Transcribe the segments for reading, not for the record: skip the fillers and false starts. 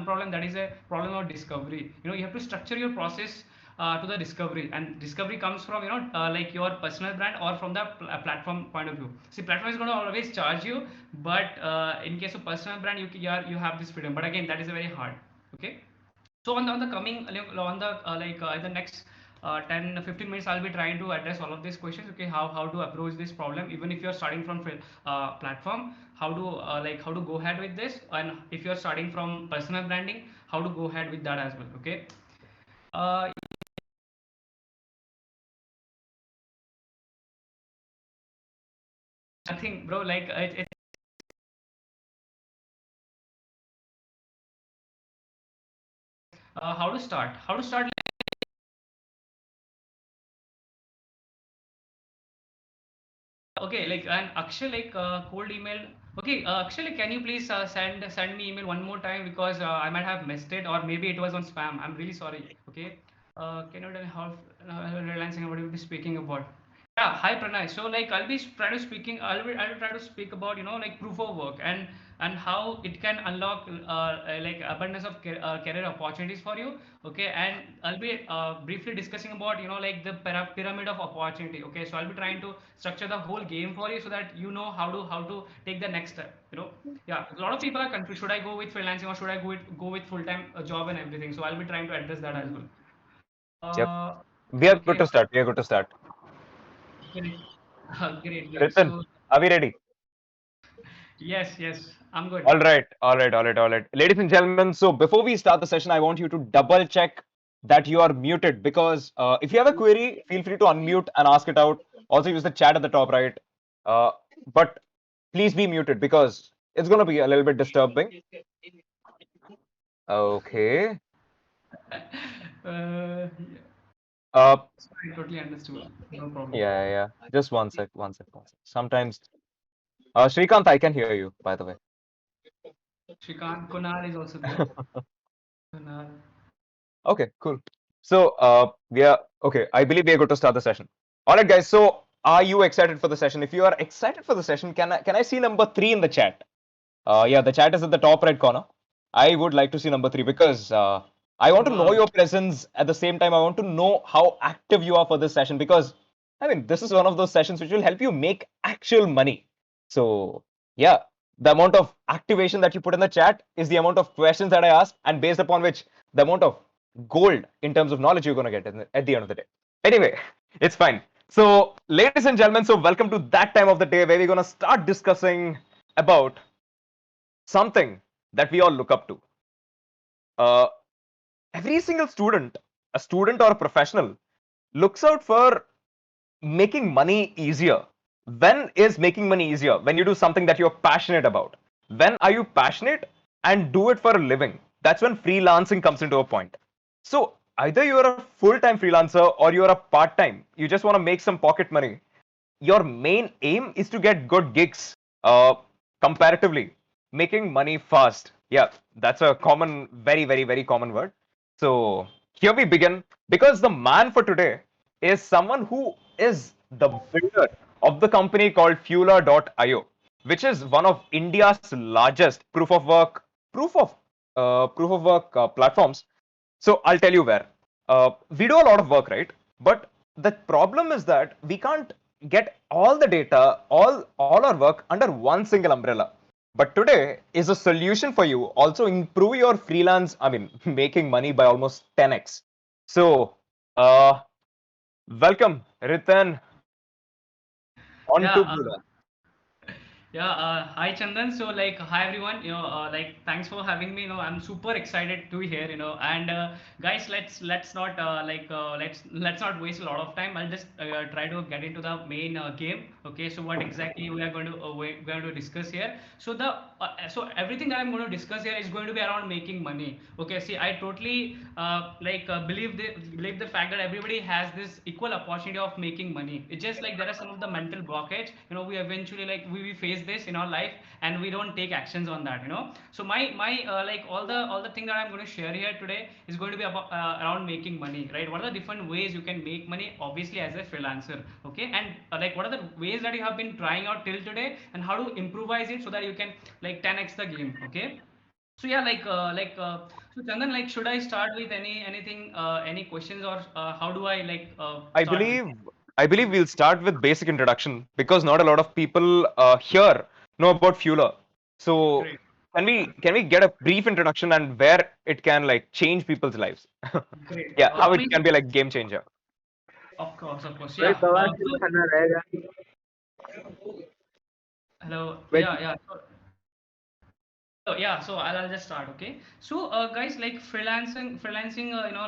problem, that is a problem of discovery. You have to structure your process to the discovery, and discovery comes from like your personal brand or from the platform point of view. See, platform is going to always charge you, but in case of personal brand, you have this freedom, but again, that is very hard. Okay. So on the coming on the in the next 10 15 minutes, I'll be trying to address all of these questions. Okay, how to approach this problem, even if you're starting from platform, how to go ahead with this, and if you're starting from personal branding, how to go ahead with that as well. Okay. uh, Nothing, bro, like it, how to start. Okay, like, and Akshay, like, cold email. Okay, Akshay, like, can you please send me email one more time, because I might have missed it, or maybe it was on spam. I'm really sorry. Okay. Can you tell me how Freelancing, what will be speaking about? Yeah, hi Pranay. So like, I'll try to speak about, like, proof of work, and how it can unlock like abundance of career opportunities for you. Okay, and I'll be briefly discussing about, like, the pyramid of opportunity. Okay, so I'll be trying to structure the whole game for you, so that you know how to take the next step. Yeah, a lot of people are confused. Should I go with freelancing, or should I go with full time job and everything? So I'll be trying to address that as well. Yep. Uh, We are good okay, to start. We are good to start. great, great. Riten, So are we ready? yes, I'm good. All right, all right, all right, all right. Ladies and gentlemen, so before we start the session, I want you to double check that you are muted, because if you have a query, feel free to unmute and ask it out. Also, use the chat at the top right. Uh, but please be muted, because it's going to be a little bit disturbing. Okay. uh, Uh, I totally understood. No problem. yeah, yeah. Just one sec, one sec, one sec. Sometimes, Shrikant, I can hear you, by the way. Shrikant, Kunal is also there. Kunal. Okay, cool. So, we are okay. I believe we are good to start the session. All right, guys. So, are you excited for the session? If you are excited for the session, can I see number 3 in the chat? Yeah, the chat is at the top right corner. I would like to see number 3, because I want to know Wow. your presence. At the same time, I want to know how active you are for this session, because I mean, this is one of those sessions which will help you make actual money. So, yeah, the amount of activation that you put in the chat is the amount of questions that I ask, and based upon which the amount of gold in terms of knowledge you're going to get at the end of the day. Anyway, it's fine. So, ladies and gentlemen, so welcome to that time of the day where we're going to start discussing about something that we all look up to. Uh, every single student, a student or a professional, looks out for making money easier. When is making money easier? When you do something that you're passionate about. When are you passionate and do it for a living? That's when freelancing comes into a point. So either you're a full-time freelancer or you're a part-time. You just want to make some pocket money. Your main aim is to get good gigs, comparatively making money fast. Yeah, that's a common, very, very, very common word. So here we begin, because the man for today is someone who is the builder of the company called Fueler.io, which is one of India's largest proof of proof of work platforms. So I'll tell you where. We do a lot of work, right? But the problem is that we can't get all the data, all our work under one single umbrella. But today is a solution for you. Also improve your freelance, I mean, making money by almost 10x. So, welcome, Riten, on Yeah. to BlueLearn. Yeah, hi Chandan. So like, hi everyone. Like, thanks for having me. I'm super excited to be here. And guys, let's not let's not waste a lot of time. I'll just try to get into the main game. Okay, so what exactly we're going to discuss here? So everything that I'm going to discuss here is going to be around making money. Okay, see, I totally believe the fact that everybody has this equal opportunity of making money. It's just like there are some of the mental blockage. We eventually, like, we face this in our life, and we don't take actions on that. So my like, all the thing that I'm going to share here today is going to be about around making money, right? What are the different ways you can make money, obviously, as a freelancer? Okay, and like, what are the ways that you have been trying out till today, and how to improvise it so that you can, like, 10x the game. Okay. So yeah, so Chandan, like, should I start with anything, any questions, or how do I I start with? believe I believe we'll start with basic introduction because not a lot of people here know about Fueler. So Great, can we get a brief introduction and where it can like change people's lives? great, Yeah, how it can amazing. be like game changer. Of course, भाई yeah. सवाल शुरू So करना रहेगा. hello, Wait. yeah, yeah. Hello, yeah. So I'll just start, okay? So, guys, like freelancing,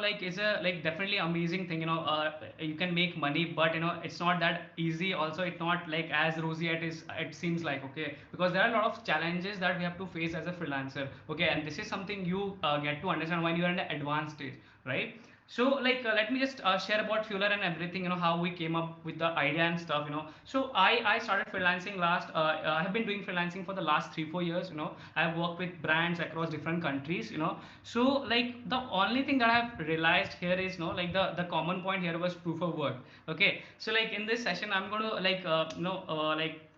like is a like definitely amazing thing. You can make money, but it's not that easy. Also, it's not like as rosy it seems like, okay? Because there are a lot of challenges that we have to face as a freelancer, okay? And this is something you get to understand when you are in the advanced stage, right? So let me just share about Fueler and everything, how we came up with the idea and stuff, so I started freelancing I have been doing freelancing for the last 3 4 years. I've worked with brands across different countries. So like the only thing that I've realized here is, like the common point here was proof of work. Okay, so like in this session I'm going to like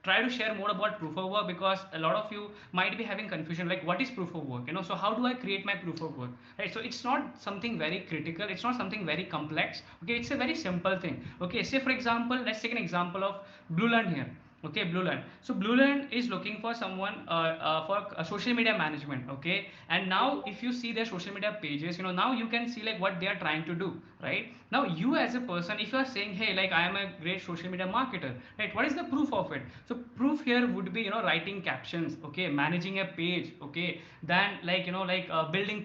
try to share more about proof of work, because a lot of you might be having confusion, like what is proof of work, so how do I create my proof of work, right? So it's not something very critical, it's not something very complex. Okay, it's a very simple thing. Okay, say for example, let's take an example of BlueLearn here. Okay, BlueLearn. So BlueLearn is looking for someone for social media management. Okay, and now if you see their social media pages, now you can see like what they are trying to do, right? Now you as a person, if you are saying, hey, like I am a great social media marketer, right? What is the proof of it? So proof here would be, writing captions, okay, managing a page, okay, then building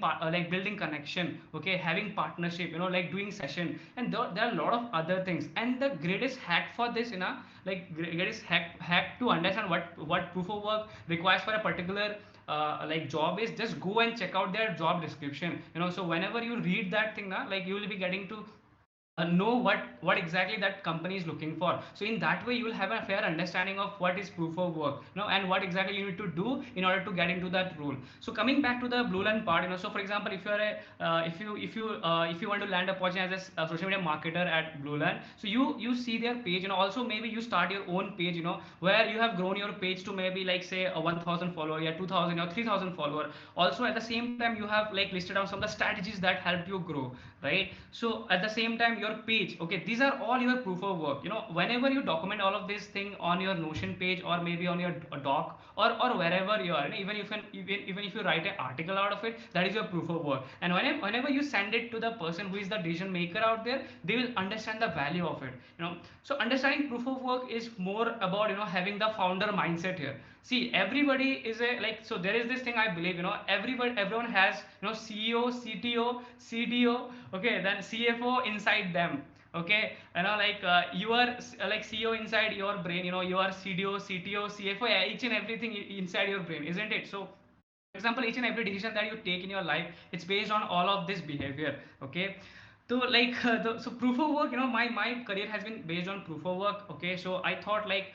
connection, okay, having partnership, like doing session, and there are a lot of other things. And the greatest hack for this, greatest hack to understand what proof of work requires for a particular job is, just go and check out their job description. So whenever you read that thing now, like you will be getting to know what exactly that company is looking for. So in that way you will have a fair understanding of what is proof of work, and what exactly you need to do in order to get into that role. So coming back to the BlueLearn part, so for example, if you are a if you want to land a position as a social media marketer at BlueLearn, so you see their page, also maybe you start your own page, where you have grown your page to maybe like say a 1000 follower, yeah, 2000 or 3000 follower. Also at the same time you have like listed down some of the strategies that helped you grow, right? So at the same time your page, okay, these are all your proof of work. Whenever you document all of this thing on your Notion page, or maybe on your doc, or wherever you are, even if you write an article out of it, that is your proof of work. And whenever you send it to the person who is the decision maker out there, they will understand the value of it. So understanding proof of work is more about, having the founder mindset here. See, everybody is a like so there is this thing I believe, everyone has, CEO, CTO, CDO, okay, then CFO inside them. Okay, you are like CEO inside your brain, you are CDO, CTO, CFO, yeah, each and everything inside your brain, isn't it? So for example, each and every decision that you take in your life, it's based on all of this behavior. Okay, so so proof of work, my career has been based on proof of work. Okay, so I thought like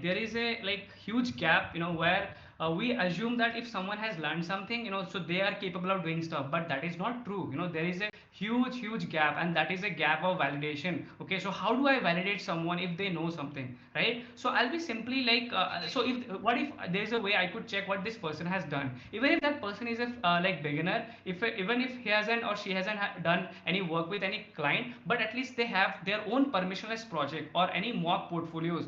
there is a like huge gap, where we assume that if someone has learned something, so they are capable of doing stuff, but that is not true. There is a huge gap, and that is a gap of validation. Okay, so how do I validate someone if they know something, right? So I'll be simply like so if what if there's a way I could check what this person has done, even if that person is a like beginner, if even if he hasn't or she hasn't done any work with any client, but at least they have their own permissionless project or any mock portfolios.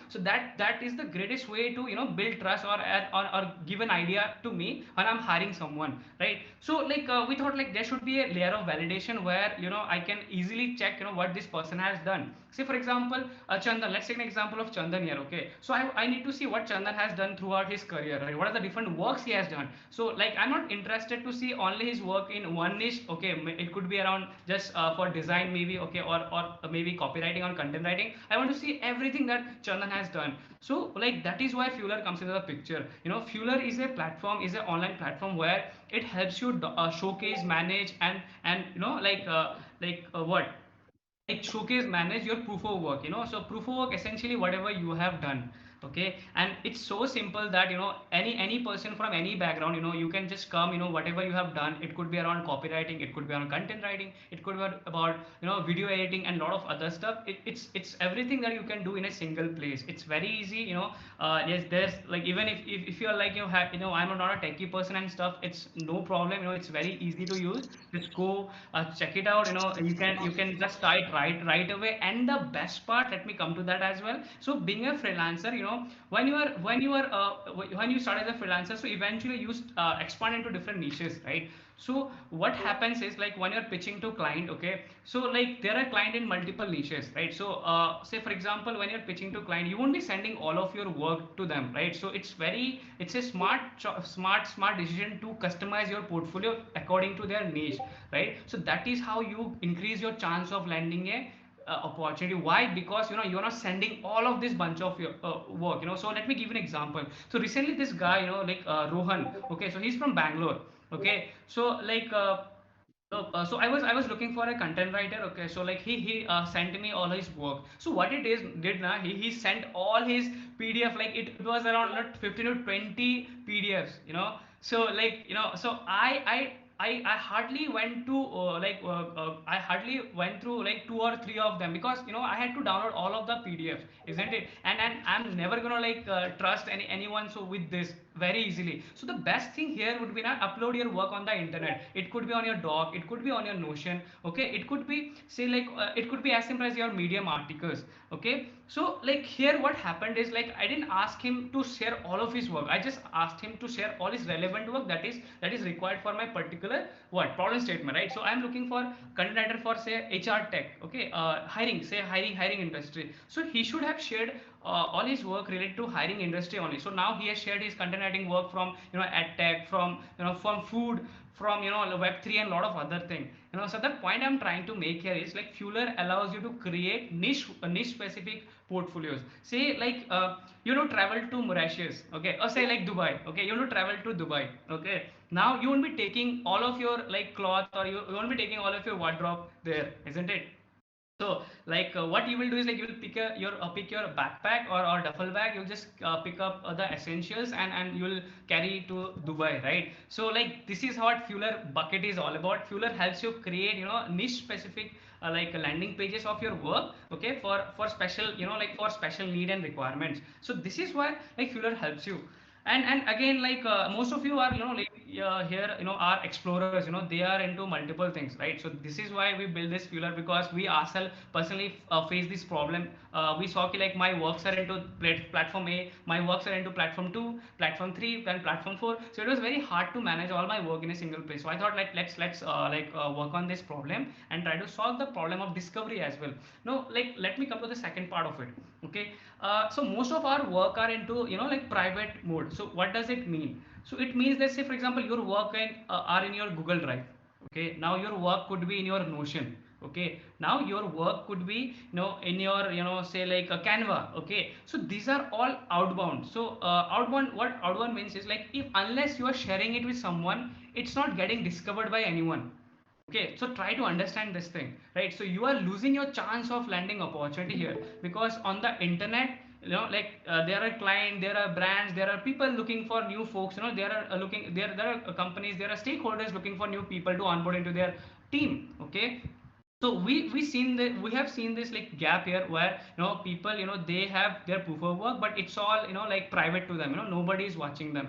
So that is the greatest way to build trust, or give an idea to me when I'm hiring someone, right? So we thought like there should be a layer of validation where I can easily check what this person has done. Say for example, Chandan, let's take an example of Chandan here. Okay, so I need to see what Chandan has done throughout his career, right? What are the different works he has done? So like I'm not interested to see only his work in one niche. Okay, it could be around just for design maybe, okay, or maybe copywriting or content writing. I want to see everything that Chandan has done. So like that is why Fueler comes into the picture. Fueler is a platform, is an online platform where it helps you showcase, manage, and what like showcase, manage your proof of work. So proof of work essentially whatever you have done, Okay, and it's so simple that any person from any background, you can just come, whatever you have done. It could be around copywriting, it could be around content writing, it could be about video editing and a lot of other stuff. It's everything that you can do in a single place. It's very easy. Yes, there's like, even if you're like, I'm not a techie person and stuff, it's no problem. It's very easy to use. Just go, check it out. You can just start right away. And the best part, let me come to that as well. So being a freelancer, when you start as a freelancer, so eventually you expand into different niches, right? So what happens is, like, when you're pitching to client, okay, so like there are client in multiple niches, right? So say for example, when you're pitching to client, you won't be sending all of your work to them, right? So it's a smart decision to customize your portfolio according to their niche, right? So that is how you increase your chance of landing a opportunity. Why? Because you're not sending all of this bunch of your work. So let me give you an example. So recently this guy, like Rohan, okay, so he's from Bangalore. Okay, so like so I was looking for a content writer. Okay, so like he sent me all his work. So what it is did now, he sent all his PDF. Like it was around like 15 to 20 PDFs. So like so I hardly went to I hardly went through like two or three of them, because I had to download all of the PDFs, isn't it? And I'm never gonna like trust anyone so with this very easily. So the best thing here would be not upload your work on the internet. It could be on your doc, it could be on your Notion, okay, it could be, say like it could be as simple as your Medium articles. Okay, so like here what happened is, like, I didn't ask him to share all of his work. I just asked him to share all his relevant work that is required for my particular what problem statement, right? So I'm looking for content writer for, say, HR tech. Okay, hiring, say hiring industry. So he should have shared all his work related to hiring industry only. So now he has shared his content writing work from ad tech, from from food, from Web3 and a lot of other things. So the point I'm trying to make here is, like, Fueler allows you to create niche specific portfolios. Say like travel to Mauritius, okay, or say like Dubai, okay, travel to Dubai, okay. Now you won't be taking all of your like cloth, or you won't be taking all of your wardrobe there, isn't it? So like what you will do is, like, you will pick your backpack or duffel bag. You'll just pick up the essentials, and you'll carry to Dubai, right? So like this is what Fueler bucket is all about. Fueler helps you create niche specific like landing pages of your work, okay, for special like for special need and requirements. So this is why like Fueler helps you. And again, like most of you are like here are explorers. They are into multiple things, right? So this is why we build this Fueler, because we ourselves personally face this problem. We saw like my works are into platform A, my works are into platform 2, platform 3, and platform 4. So it was very hard to manage all my work in a single place. So I thought, like, let's work on this problem and try to solve the problem of discovery as well. No, like, let me come to the second part of it. Okay, so most of our work are into like private mode. So what does it mean? So it means that, say for example, your work are in your Google Drive. Okay, now your work could be in your Notion. Okay, now your work could be in your say like a Canva. Okay, so these are all outbound. So outbound, what outbound means is, like, if unless you are sharing it with someone, it's not getting discovered by anyone. Okay, so try to understand this thing, right? So you are losing your chance of landing opportunity here, because on the internet, like there are clients, there are brands, there are people looking for new folks. There are there are companies, there are stakeholders looking for new people to onboard into their team. Okay, so we have seen this like gap here, where people, they have their proof of work, but it's all like private to them. Nobody is watching them.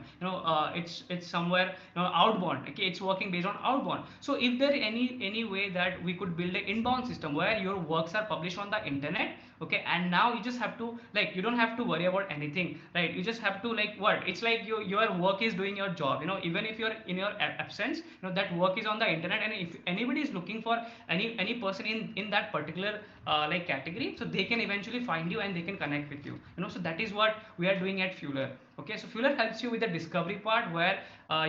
It's somewhere outbound. Okay, it's working based on outbound. So if there any way that we could build an inbound system where your works are published on the internet, okay, and now you just have to, like, you don't have to worry about anything, right? You just have to, like, what, it's like your work is doing your job. Even if you're in your absence, that work is on the internet, and if anybody is looking for any person in that particular like category, so they can eventually find you and they can connect with you. So that is what we are doing at Fueler. Okay, so Fueler helps you with the discovery part where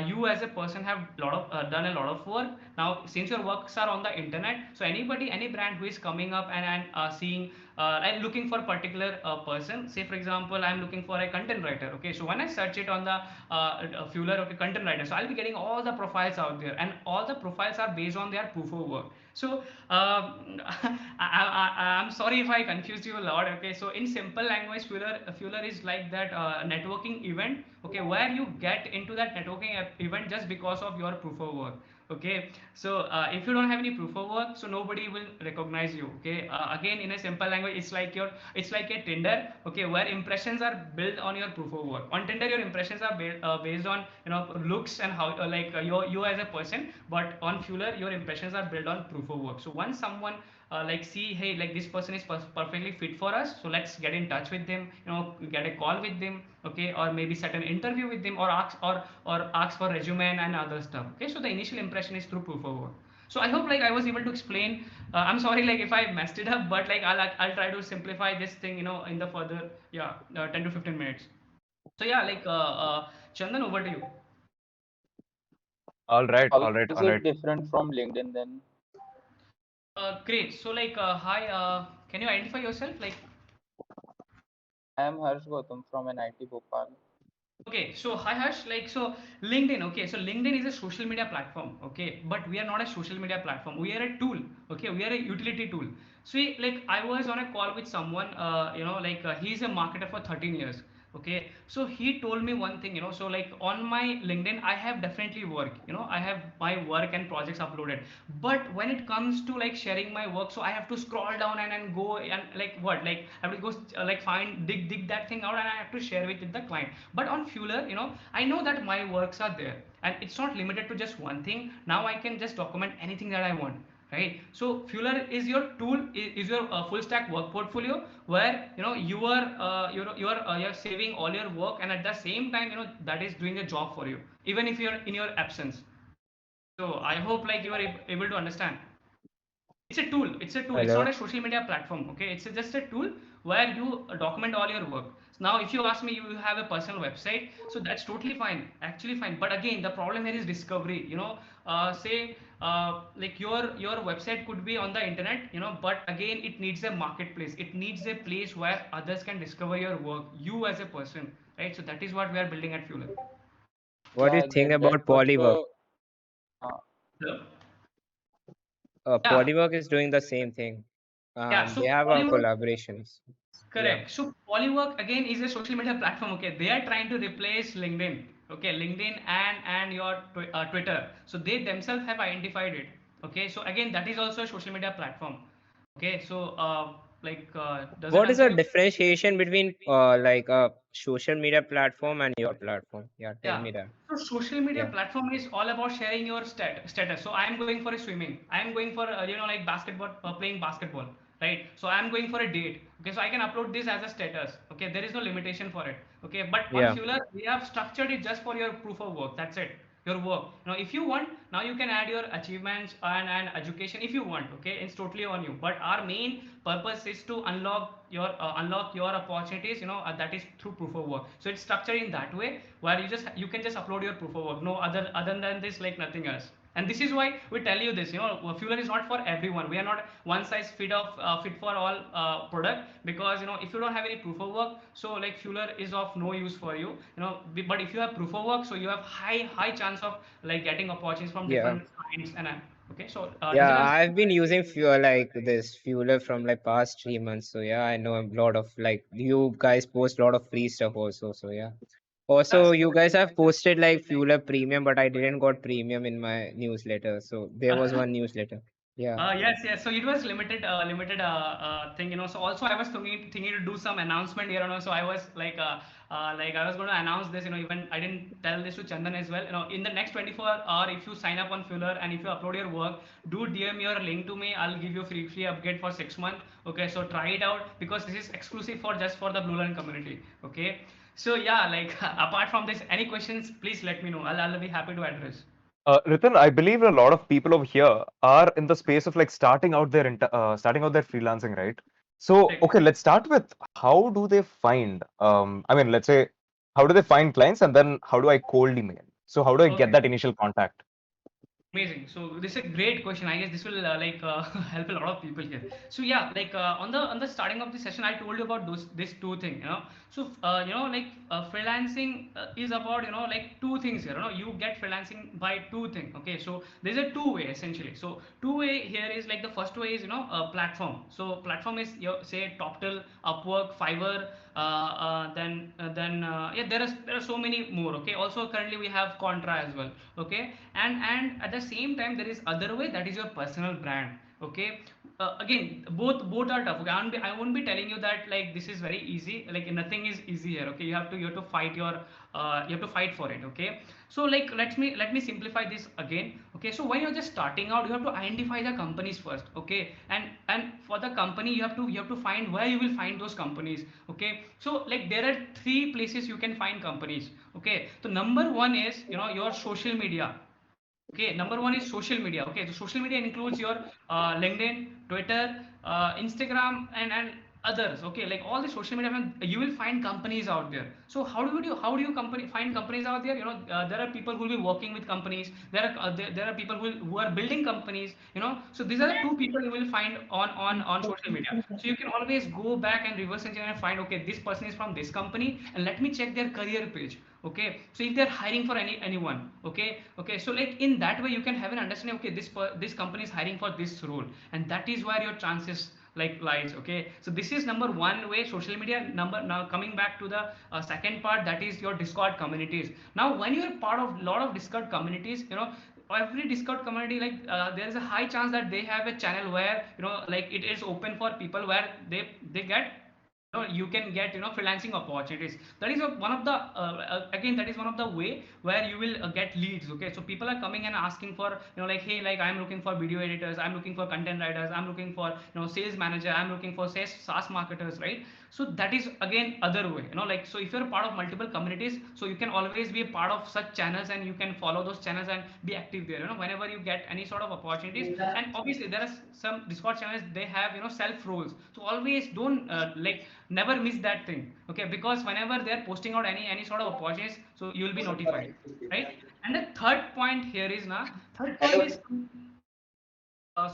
you as a person have done a lot of work. Now, since your works are on the internet, so any brand who is coming up and seeing and looking for a particular person, say for example, I'm looking for a content writer. Okay, so when I search it on the Fueler, okay, content writer, so I'll be getting all the profiles out there, and all the profiles are based on their proof of work. So I'm sorry if I confused you a lot. Okay, so in simple language, Fueler is like that networking event. Okay, where you get into that networking event just because of your proof of work. Okay, so if you don't have any proof of work, so nobody will recognize you. Okay, again in a simple language, it's like a Tinder. Okay, where impressions are built on your proof of work. On Tinder, your impressions are based on looks and how you as a person. But on Fueler, your impressions are built on proof of work. So once someone like see, hey, like this person is perfectly fit for us, so let's get in touch with them, get a call with them. Okay, or maybe set an interview with them, or ask for resume and other stuff. Okay, so the initial impression is through proof of work. So I hope like I was able to explain. I'm sorry like if I messed it up, but like I'll try to simplify this thing, in the further, 10 to 15 minutes. So yeah, like Chandan, over to you. All right, How all is right, it all right. different from LinkedIn then? Great. So like hi, can you identify yourself? Like, I am Harsh Gautam from NIT Bhopal. okay, so hi Harsh, like so LinkedIn, okay, so LinkedIn is a social media platform, okay, but we are not a social media platform. We are a tool, okay, we are a utility tool. So like I was on a call with someone, he's a marketer for 13 years, okay. So he told me one thing, so like on my LinkedIn, I have definitely work, I have my work and projects uploaded, but when it comes to like sharing my work, so I have to scroll down and go and like what, like I have to go like find dig that thing out, and I have to share it with the client. But on Fueler, I know that my works are there, and it's not limited to just one thing. Now I can just document anything that I want, right? So Fueler is your tool, is your full stack work portfolio, where you're saving all your work, and at the same time, that is doing a job for you, even if you're in your absence. So I hope like you are able to understand. It's a tool. It's a tool. It's not Hello. a social media platform. Okay, it's just a tool where you document all your work. Now, if you ask me, you have a personal website, so that's totally fine, actually fine. But again, the problem here is discovery. Say like your website could be on the internet, but again, it needs a marketplace. It needs a place where others can discover your work, you as a person, right? So that is what we are building at Fueler. What Yeah, do you I think get that. about But Polywork? uh, Yeah, Polywork is doing the same thing. yeah. They So have a Polywork. collaborations. Yeah. Correct. So Polywork again is a social media platform. Okay, they are trying to replace LinkedIn. Okay, LinkedIn and your Twitter. So they themselves have identified it. Okay, so again that is also a social media platform. Okay, so does it What is answer the your question? differentiation between like a social media platform and your platform? Yeah, tell Yeah. me that. So social media Yeah. platform is all about sharing your status. So I am going for a swimming. I am going for like basketball, playing basketball, right? So I am going for a date. Okay, so I can upload this as a status. Okay, there is no limitation for it. Okay, but on Yeah. Fueler we have structured it just for your proof of work. That's it. Your work. Now, if you want, now you can add your achievements and education if you want. Okay, it's totally on you. But our main purpose is to unlock your opportunities. That is through proof of work. So it's structured in that way where you can just upload your proof of work. No other than this, like nothing else. And this is why we tell you this. Fueler is not for everyone. We are not one size fit for all product, because if you don't have any proof of work, so like Fueler is of no use for you. But if you have proof of work, so you have high chance of like getting opportunities from Yeah. different clients. And okay, so does Yeah, it answer? I've been using fuel like this fueler from like past 3 months. So yeah, I know a lot of like you guys post a lot of free stuff also. So yeah. Also, That's you guys have posted like fueler premium, but I didn't got premium in my newsletter. So there was one newsletter. Yeah. Yes, yes. So it was limited thing, So also I was thinking to do some announcement here, So I was like I was going to announce this, Even I didn't tell this to Chandan as well, In the next 24 hour, if you sign up on Fueler and if you upload your work, do DM your link to me. I'll give you free upgrade for 6 months. Okay, so try it out because this is exclusive for just for the BlueLearn community. Okay. So yeah, like apart from this, any questions? Please let me know. I'll be happy to address. Ritin, I believe a lot of people over here are in the space of like starting out their freelancing, right? So, Correct. okay, let's start with how do they find, I mean, let's say How do they find clients, and then how do I cold email? So how do I get Okay. that initial contact? Amazing. So this is a great question. I guess this will help a lot of people here. So yeah, on the starting of the session, I told you about those this two thing. So freelancing is about like two things here. You get freelancing by two thing. Okay, so there's a two way essentially. So two way here is like the first way is a platform. So platform is your say TopTal, Upwork, Fiverr. Then yeah, there are so many more. Okay, also currently we have Contra as well. Okay, and at the same time there is other way, that is your personal brand. Okay, again both are tough. Okay, I won't be telling you that like this is very easy. Like nothing is easy here. Okay, you have to fight your you have to fight for it. Okay, so like let me simplify this again. Okay, so when you're just starting out, you have to identify the companies first. Okay, and for the company you have to find where you will find those companies. Okay, so like there are three places you can find companies. Okay, so number one is your social media. Okay, number one is social media. Okay, so social media includes your LinkedIn, Twitter, Instagram, and others. Okay, like all the social media, you will find companies out there. So how do you find companies out there? There are people who will be working with companies. There are people who are building companies. So these are the two people you will find on social media. So you can always go back and reverse engineer and find, okay, this person is from this company, and let me check their career page. Okay, so if they're hiring for anyone. Okay, so like in that way you can have an understanding, okay, this company is hiring for this role, and that is where your chances like lies. Okay, so this is number one way, social media. Number Now coming back to the second part, that is your Discord communities. Now when you're part of a lot of Discord communities, every Discord community, like there is a high chance that they have a channel where like it is open for people, where they get you can get freelancing opportunities. That is one of the again, that is one of the way where you will get leads. Okay, so people are coming and asking for like, hey, like I'm looking for video editors, I'm looking for content writers, I'm looking for sales manager, I'm looking for SaaS marketers, right? So that is again other way, like, so if you're a part of multiple communities, so you can always be a part of such channels, and you can follow those channels and be active there whenever you get any sort of opportunities. And obviously there are some Discord channels, they have self roles, so always don't like never miss that thing. Okay, because whenever they're posting out any sort of opportunities, so you will be notified, right? And the third point here is now third point is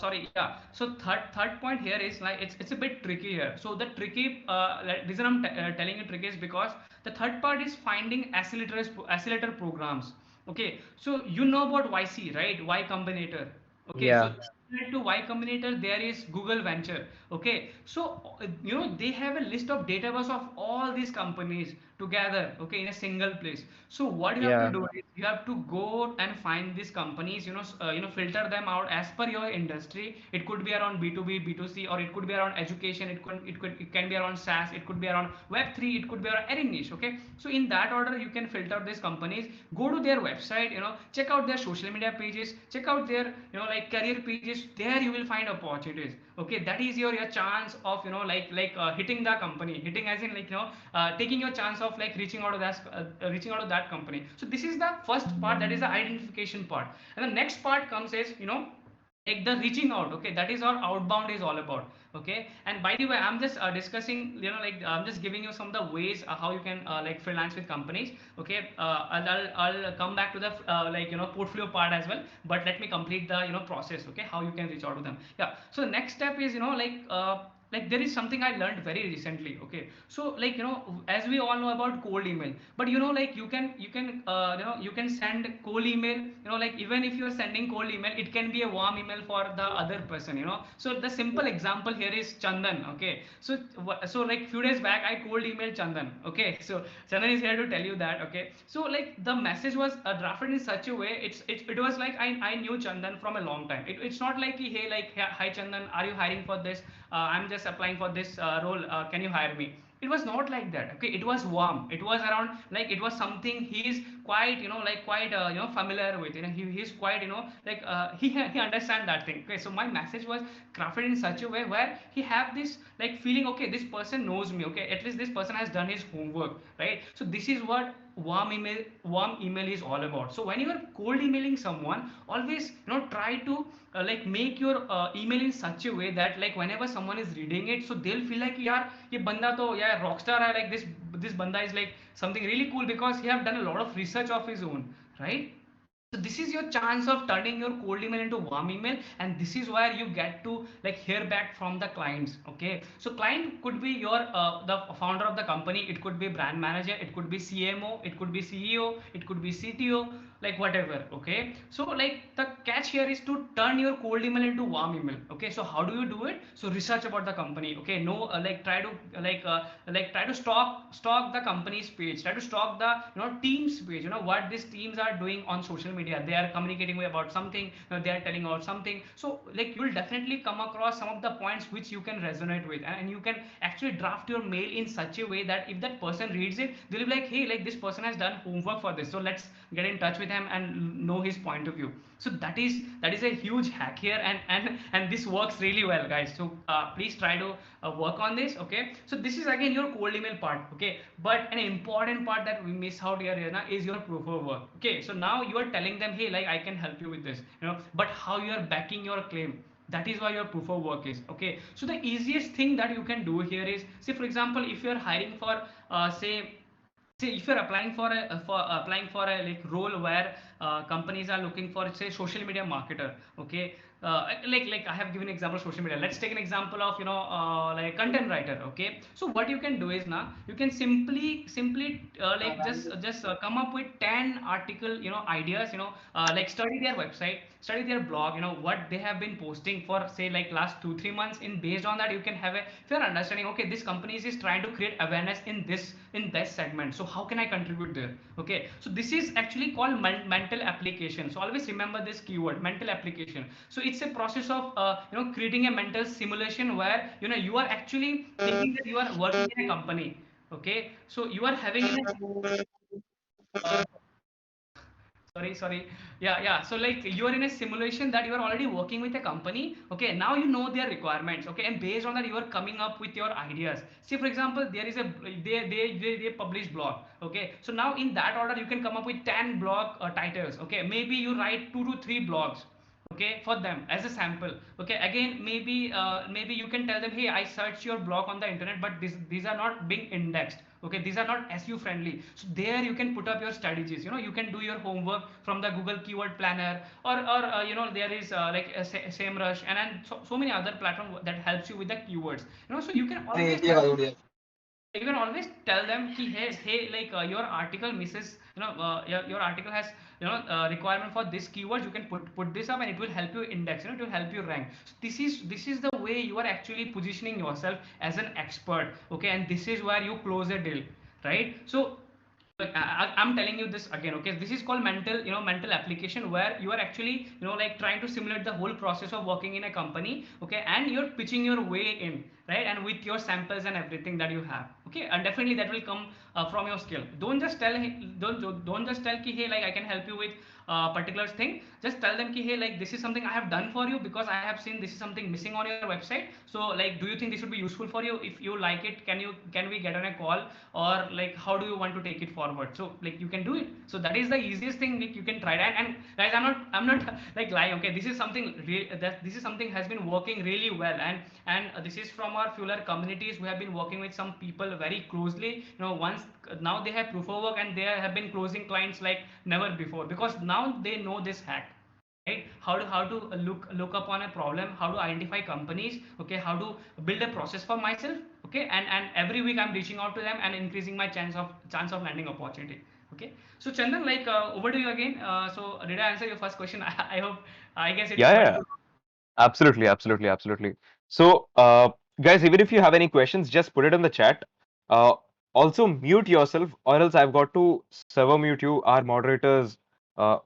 sorry, yeah. So third point here is like it's a bit tricky here. So the tricky like, reason I'm telling you tricky is because the third part is finding accelerator programs. Okay, so you know about YC, right? Y Combinator. Okay, so Yeah. similar to Y Combinator, there is Google Venture. Okay, so they have a list of database of all these companies together. Okay, in a single place. So what you have to Yeah. do is you have to go and find these companies. Filter them out as per your industry. It could be around B2B, B2C, or it could be around education. It can be around SaaS. It could be around Web3. It could be around any niche. Okay, so in that order you can filter these companies. Go to their website. Check out their social media pages. Check out their like career pages. There you will find opportunities. Okay, that is your chance of hitting the company, hitting as in like taking your chance of like reaching out to that company. So this is the first part, that is the identification part. And the next part comes is like the reaching out. Okay, that is our outbound is all about. Okay, and by the way, I'm just discussing, like I'm just giving you some of the ways how you can like freelance with companies. Okay, I'll come back to the like portfolio part as well, but let me complete the process. Okay, how you can reach out to them. Yeah, so the next step is like there is something I learned very recently. Okay, so like as we all know about cold email, but like you can send cold email. Like even if you're sending cold email, it can be a warm email for the other person. So the simple example here is Chandan. Okay, so like few days back I cold emailed Chandan. Okay, so Chandan is here to tell you that. Okay, so like the message was drafted in such a way, it was like I knew Chandan from a long time. It's not like, hey, like, hi Chandan, are you hiring for this? I'm just applying for this role, can you hire me? It was not like that. Okay, it was warm, it was around like it was something he's quite like quite familiar with. He's quite like he understand that thing. Okay, so my message was crafted in such a way where he have this like feeling, okay, this person knows me. Okay, at least this person has done his homework, right? So this is what warm email is all about. So when you are cold emailing someone, always try to like make your email in such a way that like whenever someone is reading it, so they'll feel like, yeah, ye banda to yeah rockstar hai, like this banda is like something really cool because he have done a lot of research of his own, right? So this is your chance of turning your cold email into warm email, and this is where you get to like hear back from the clients. Okay, so client could be your the founder of the company, it could be brand manager, it could be CMO, it could be CEO, it could be CTO, like whatever. Okay, so like the catch here is to turn your cold email into warm email. Okay, so how do you do it? So research about the company. Okay, no like try to try to stalk the company's page, try to stalk the teams page, what these teams are doing on social media. They are communicating about something, they are telling about something. So like you will definitely come across some of the points which you can resonate with, and you can actually draft your mail in such a way that if that person reads it, they'll be like, hey, like this person has done homework for this, so let's get in touch with him and know his point of view. So that is a huge hack here, and this works really well, guys. So please try to work on this. Okay, so this is again your cold email part. Okay, but an important part that we miss out here, is your proof of work. Okay, so now you are telling them, hey, like I can help you with this, but how you are backing your claim, that is why your proof of work is. Okay, so the easiest thing that you can do here is, say for example, if you are hiring for say if you're applying for a like role where companies are looking for, say, social media marketer. Okay, like I have given example of social media. Let's take an example of like content writer. Okay, so what you can do is, now you can simply like just come up with 10 article ideas, like study their website, study their blog, what they have been posting for, say, like last 2-3 months. In based on that, you can have a fair understanding. Okay, this company is trying to create awareness in this segment, so how can I contribute there? Okay, so this is actually called mental application. So always remember this keyword, mental application. So it's a process of creating a mental simulation where you are actually thinking that you are working in a company. Okay, so you are having in a sorry, yeah, so like you are in a simulation that you are already working with a company. Okay, now you know their requirements. Okay, and based on that, you are coming up with your ideas. See, for example, there is a they publish blog. Okay, so now in that order, you can come up with 10 blog titles. Okay, maybe you write 2 to 3 blogs, okay, for them as a sample. Okay, again, maybe you can tell them, hey, I searched your blog on the internet, but these are not being indexed. Okay, these are not SEO friendly. So there you can put up your strategies. You can do your homework from the Google keyword planner, or there is like a SEMrush, and so many other platforms that helps you with the keywords. So you can always tell them ki, hey, like your article misses, your article has requirement for this keywords. You can put this up, and it will help you index, it will help you rank. So this is the way you are actually positioning yourself as an expert. Okay, and this is where you close a deal, right? So like, I'm telling you this again. Okay, this is called mental application, where you are actually like trying to simulate the whole process of working in a company. Okay, and you're pitching your way in, right, and with your samples and everything that you have. Okay, and definitely that will come from your skill. Don't just tell ki, hey, like I can help you with particular thing. Just tell them ki, hey, like this is something I have done for you because I have seen this is something missing on your website. So like, do you think this would be useful for you? If you like it, can we get on a call, or like how do you want to take it forward? So like you can do it. So that is the easiest thing, like you can try that. And guys, I'm not like lying. Okay, this is something this is something has been working really well, and this is from our Fuller communities. We have been working with some people very closely. Once now they have proof of work, and they have been closing clients like never before, because now they know this hack, right? How to look upon a problem, how to identify companies. Okay, how to build a process for myself. Okay, and every week I'm reaching out to them and increasing my chance of landing opportunity. Okay, so Chandan, like over to you again. So did I answer your first question? I hope, I guess it's Yeah, going yeah, to. absolutely. So, guys, even if you have any questions, just put it in the chat. Uh, Also mute yourself, or else I've got to server mute you. Our moderators, uh,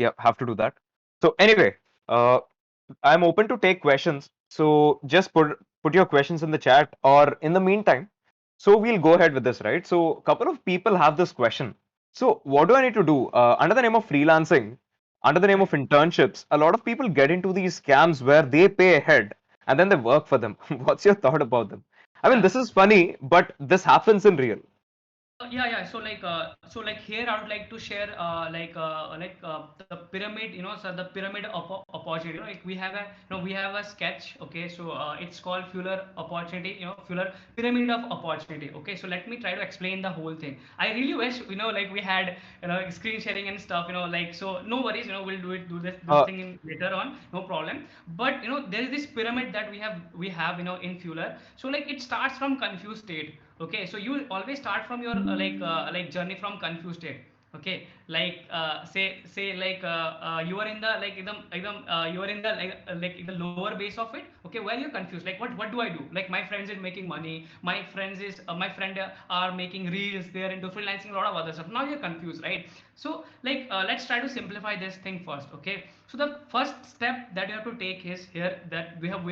yeah, have to do that. So anyway, uh, I'm open to take questions. So just put your questions in the chat, or in the meantime, so we'll go ahead with this, right? So a couple of people have this question. So what do I need to do? Under the name of freelancing, under the name of internships, a lot of people get into these scams where they pay ahead and then they work for them. What's your thought about them? I mean, Yeah. this is funny, but this happens in real. Yeah. So here I would like to share the pyramid, so the pyramid opportunity. Like we have a sketch. Okay, so it's called Fuller opportunity. Fuller pyramid of opportunity. Okay, so let me try to explain the whole thing. I really wish like we had screen sharing and stuff. Like, so no worries. We'll do this Uh, thing later on. No problem. But there is this pyramid that we have in Fuller. So like it starts from confused state. Okay, so you always start from your like journey from confused state. Okay, like say like you are in the you are in the like the lower base of it. Okay, where you're confused, like what do I do? Like my friends is making money, my friend are making reels, they're into freelancing, a lot of other stuff. Now you're confused, right? So like let's try to simplify this thing first. Okay, so the first step that you have to take is here that we have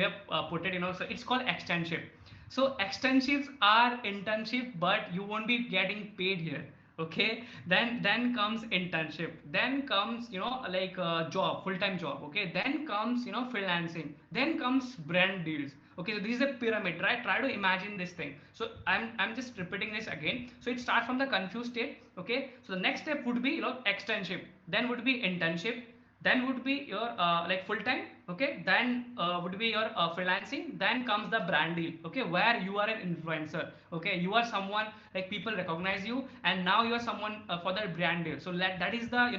put it, so it's called externship. So externships are internship, but you won't be getting paid here. Okay, then comes internship, then comes like job, full-time job. Okay, then comes freelancing, then comes brand deals. Okay, so this is a pyramid, right? Try to imagine this thing. So I'm just repeating this again. So it starts from the confused state. Okay, so the next step would be externship, then would be internship, then would be your like full time. Okay, then would be your freelancing, then comes the brand deal. Okay, where you are an influencer. Okay, you are someone like people recognize you, and now you are someone for the brand deal. So that is the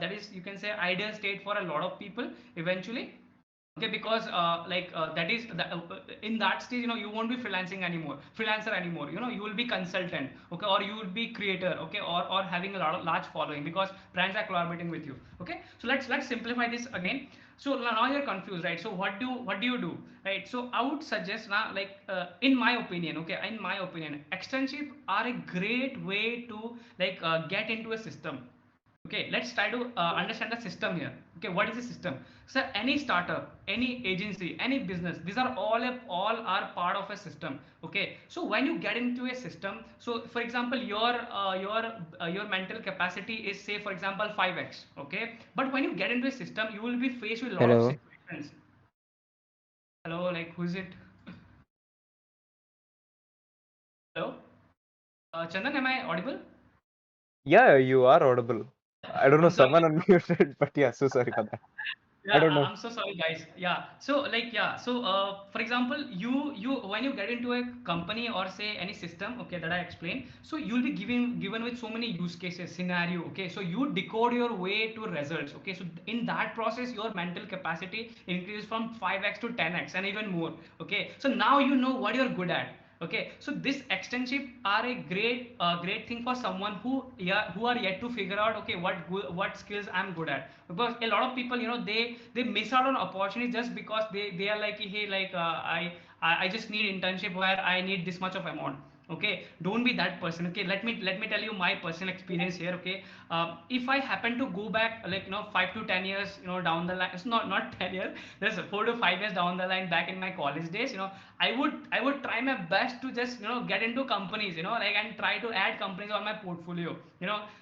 that is, you can say, ideal state for a lot of people eventually. Okay, because that is in that stage, you won't be freelancer anymore. You will be consultant. Okay, or you will be creator. Okay, or having a large following, because brands are collaborating with you. Okay, so let's simplify this again. So now you're confused, right? So what do you do, right? So I would suggest now, like in my opinion, okay, in my opinion, externship are a great way to like get into a system. Okay, let's try to understand the system here. Okay, what is the system? So any startup, any agency, any business, these are all are part of a system. Okay, so when you get into a system, so for example, your mental capacity is, say for example, 5x. Okay, but when you get into a system, you will be faced with a lot of Hello. situations. Hello, like who is it? Hello, Chandan, am I audible? Yeah, you are audible. I don't know, I'm sorry. someone unmuted, but yeah, so sorry for that. I Yeah, don't know. I'm so sorry, guys. Yeah, so like, yeah, so for example, you when you get into a company or say any system, okay, that I explained, so you'll be given with so many use cases, scenario. Okay, so you decode your way to results. Okay, so in that process, your mental capacity increases from 5x to 10x and even more. Okay, so now you know what you're good at. Okay, so this externship are a great thing for someone who are yet to figure out, okay, what skills I'm good at. Because a lot of people, they miss out on opportunities just because they are like, hey, like I just need internship where I need this much of amount. Okay, don't be that person. Okay, let me tell you my personal experience here. Okay, if I happen to go back, like 5 to 10 years down the line, it's not 10 years, there's 4 to 5 years down the line, back in my college days, I would try my best to just get into companies, like, and try to add companies on my portfolio.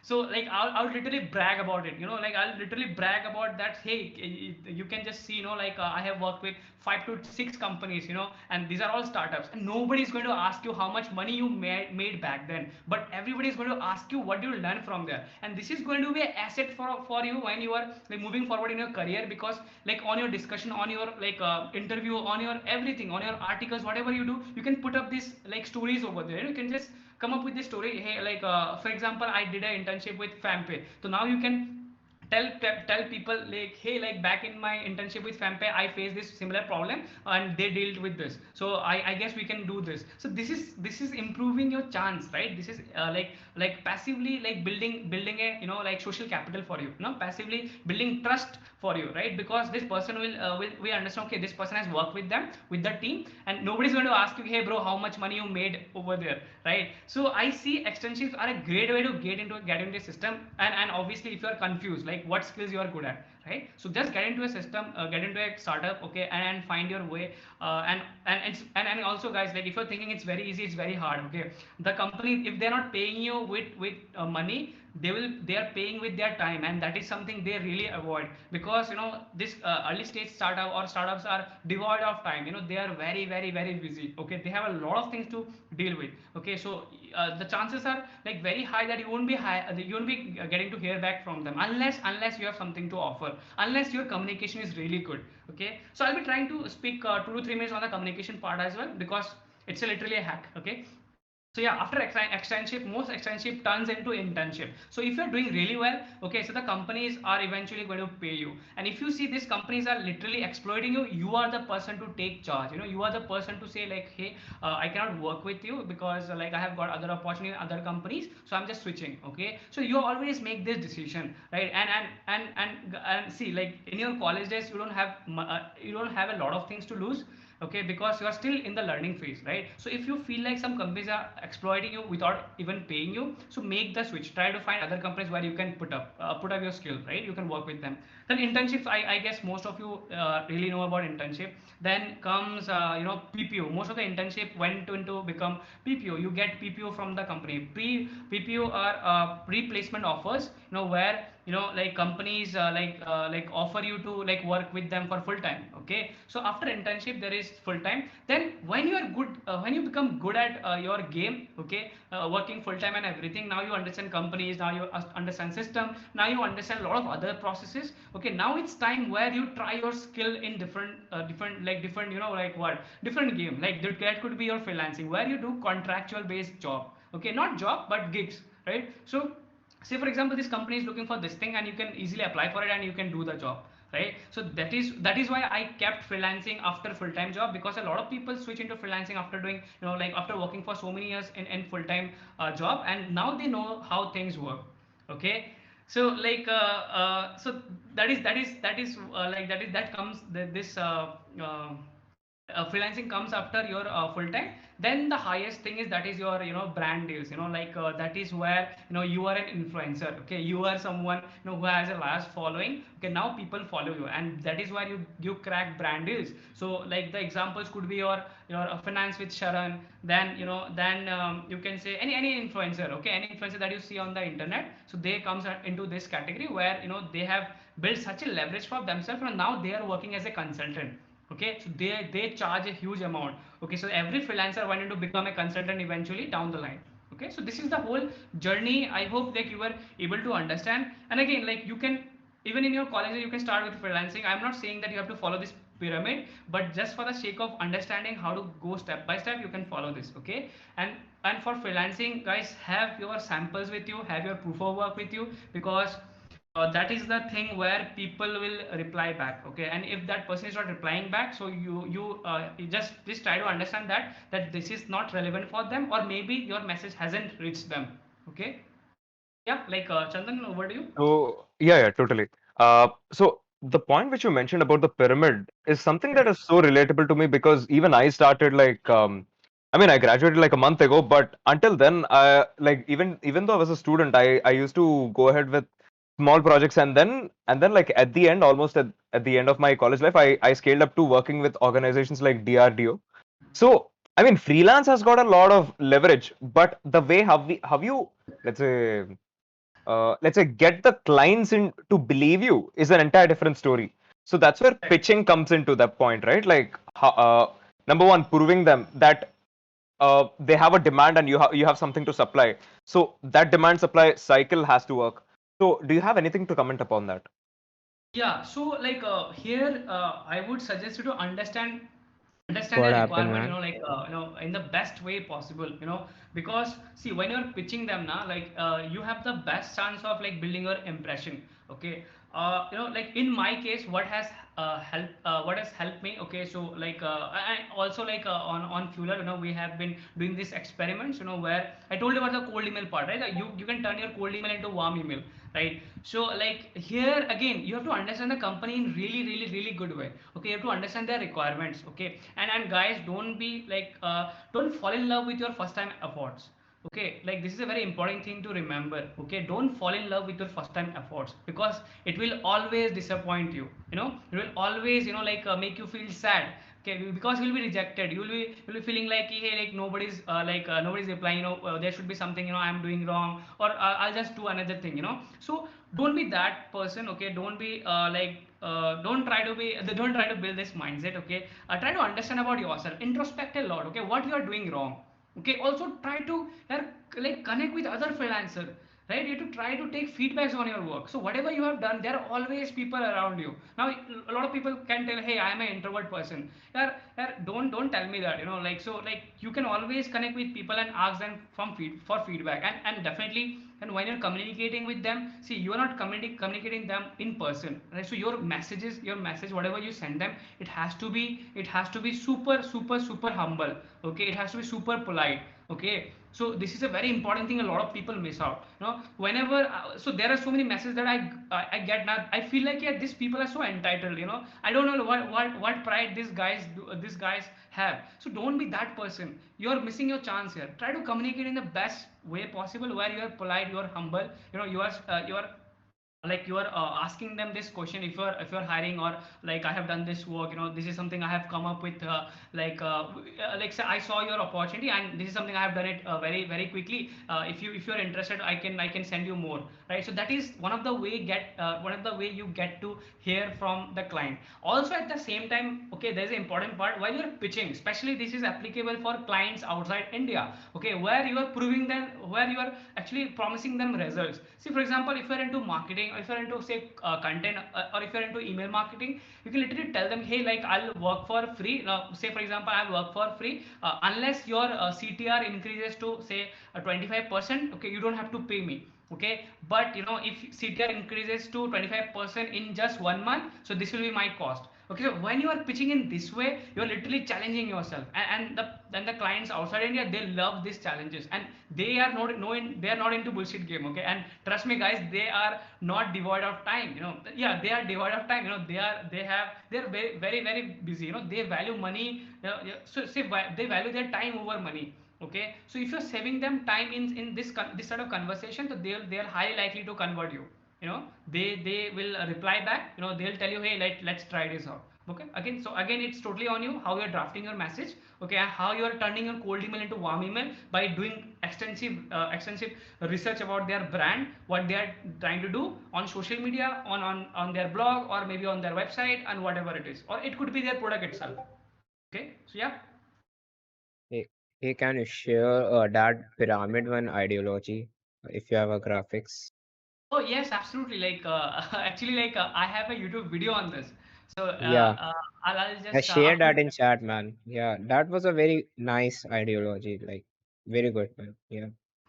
So like I'll literally brag about it. Like I'll literally brag about that. Hey, you can just see, like I have worked with 5 to 6 companies, and these are all startups, and nobody is going to ask you how much money you made back then, but everybody is going to ask you what you learn from there. And this is going to be an asset for you when you are like moving forward in your career, because like on your discussion, on your like interview, on your everything, on your articles, whatever you do, you can put up these like stories over there. You can just come up with this story. Hey, like for example, I did an internship with Fampe, so now you can tell people like, hey, like back in my internship with Fampe, I faced this similar problem and they dealt with this, so I guess we can do this. So this is improving your chance, right? This is like passively like building a like social capital for you, passively building trust for you, right? Because this person will we understand, okay, this person has worked with them, with the team, and nobody's going to ask you, hey bro, how much money you made over there, right? So I see extensions are a great way to get into a system. And obviously, if you are confused, like what skills you are good at, right? So just get into a system, get into a startup. Okay, and find your way. And also, guys, like if you're thinking it's very easy, it's very hard. Okay, the company, if they're not paying you with money, they are paying with their time, and that is something they really avoid, because this early stage startup or startups are devoid of time. They are very very very busy. Okay, they have a lot of things to deal with. Okay, so the chances are like very high that you won't be getting to hear back from them, unless you have something to offer, unless your communication is really good. Okay, so I'll be trying to speak 2 to 3 minutes on the communication part as well, because it's literally a hack. Okay, so yeah, after externship, most externship turns into internship. So if you're doing really well, okay, so the companies are eventually going to pay you. And if you see these companies are literally exploiting you, you are the person to take charge. You are the person to say like, hey, I cannot work with you because like I have got other opportunity in other companies, so I'm just switching. Okay, so you always make this decision, right? And see, like in your college days, you don't have a lot of things to lose. Okay, because you are still in the learning phase, right? So if you feel like some companies are exploiting you without even paying you, so make the switch, try to find other companies where you can put up your skill, right? You can work with them. Then internships, I guess most of you really know about internship. Then comes PPO. Most of the internship went into become PPO. You get PPO from the company. PPO are pre-placement offers, where like companies like offer you to like work with them for full time. Okay, so after internship there is full time. Then when you are good, when you become good at your game, okay, working full time and everything, now you understand companies, now you understand system, now you understand a lot of other processes. Okay, now it's time where you try your skill in different like what different game, like that could be your freelancing, where you do contractual based job. Okay, not job but gigs, right? So say for example this company is looking for this thing, and you can easily apply for it and you can do the job, right? So that is why I kept freelancing after full-time job, because a lot of people switch into freelancing after doing like after working for so many years in full-time job, and now they know how things work. Okay, so like so that comes this freelancing comes after your full time. Then the highest thing is that is your brand deals, like that is where you are an influencer. Okay, you are someone who has a large following. Okay, now people follow you, and that is where you crack brand deals. So like the examples could be your finance with Sharan. Then then you can say any influencer. Okay, any influencer that you see on the internet, so they comes into this category where they have built such a leverage for themselves, and now they are working as a consultant. Okay, so they charge a huge amount. Okay, so every freelancer wanted to become a consultant eventually down the line. Okay, so this is the whole journey. I hope that you were able to understand. And again, like you can, even in your college you can start with freelancing. I'm not saying that you have to follow this pyramid, but just for the sake of understanding how to go step by step, you can follow this. Okay, and for freelancing, guys, have your samples with you, have your proof of work with you, because that is the thing where people will reply back. Okay, and if that person is not replying back, so you just try to understand that this is not relevant for them, or maybe your message hasn't reached them. Okay, so yeah, like Chandan, over to you. So yeah, totally. So the point which you mentioned about the pyramid is something that is so relatable to me because even I started like I mean I graduated like a month ago, but until then I like even though I was a student, I used to go ahead with small projects and then like at the end, almost at the end of my college life, I scaled up to working with organizations like DRDO. So I mean freelance has got a lot of leverage, but the way how you let's say get the clients in to believe you is an entire different story. So that's where Right. pitching comes into that point, right? Like number one, proving them that they have a demand and you have something to supply. So that demand supply cycle has to work. So do you have anything to comment upon that? Yeah, so like here I would suggest you to understand What their happened, requirement, man? like in the best way possible, because see, when you're pitching them now, like you have the best chance of like building your impression. Okay, like in my case, what has helped me. Okay, so like I also like on Fueler, we have been doing these experiments, where I told you about the cold email part, right? Like, you can turn your cold email into warm email, right? So like here again, you have to understand the company in really really really good way. Okay, you have to understand their requirements. Okay, and guys, don't be like don't fall in love with your first time efforts. Okay, like this is a very important thing to remember. Okay, don't fall in love with your first time efforts, because it will always disappoint you. It will always like make you feel sad, Okay, because you'll be rejected. You'll be feeling like, hey, like nobody's replying. There should be something, I'm doing wrong, or I'll just do another thing. So don't be that person. Okay, don't be don't try to build this mindset. Okay, try to understand about yourself, introspect a lot. Okay, what you are doing wrong. Okay, also try to like connect with other freelancer, right? You have to try to take feedbacks on your work. So whatever you have done, there are always people around you. Now a lot of people can tell, hey, I am an introvert person. Don't tell me that. Like you can always connect with people and ask them for feedback. And definitely, and when you're communicating with them, see, you are not communicating them in person, right? So your message, whatever you send them, it has to be super super super humble. Okay, it has to be super polite. Okay, so this is a very important thing a lot of people miss out. Whenever so there are so many messages that I get now. I feel like, yeah, these people are so entitled. I don't know what pride these guys have. So don't be that person. You're missing your chance here. Try to communicate in the best way possible, where you are polite, you are humble. You are asking them this question, if you're hiring, or like, I have done this work, this is something I have come up with, like say I saw your opportunity, and this is something I have done it very very quickly. If you're interested, I can send you more, right? So that is one of the way you get to hear from the client. Also at the same time, okay, there's an important part while you're pitching, especially this is applicable for clients outside India. Okay, where you are proving them, where you are actually promising them results. See, for example, if you're into marketing, or if you're into, say, content, or if you're into email marketing, you can literally tell them, hey, like, I'll work for free. Now, say for example, I'll work for free unless your CTR increases to, say, 25%. Okay, you don't have to pay me. Okay, but if CTR increases to 25% in just 1 month, so this will be my cost. Okay, so when you are pitching in this way, you are literally challenging yourself, and the clients outside India, they love these challenges, and they are not into bullshit game. Okay, and trust me, guys, they are not devoid of time. Yeah, they are devoid of time. They're very very very busy. They value money. Yeah, so say they value their time over money. Okay, so if you're saving them time in this sort of conversation, so they're highly likely to convert you. They will reply back. They'll tell you, hey, let's try this out. Okay, again it's totally on you, how you're drafting your message. Okay, and how you're turning your cold email into warm email by doing extensive research about their brand, what they are trying to do on social media, on their blog, or maybe on their website, and whatever it is, or it could be their product itself. Okay, so yeah. Hey, hey, can you share that pyramid one ideology if you have a graphics? Oh yes, absolutely. Like actually, like I have a YouTube video on this. So Yeah, I'll I just shared after. that in chat, man. Yeah, that was a very nice ideology, like very good, man. Yeah.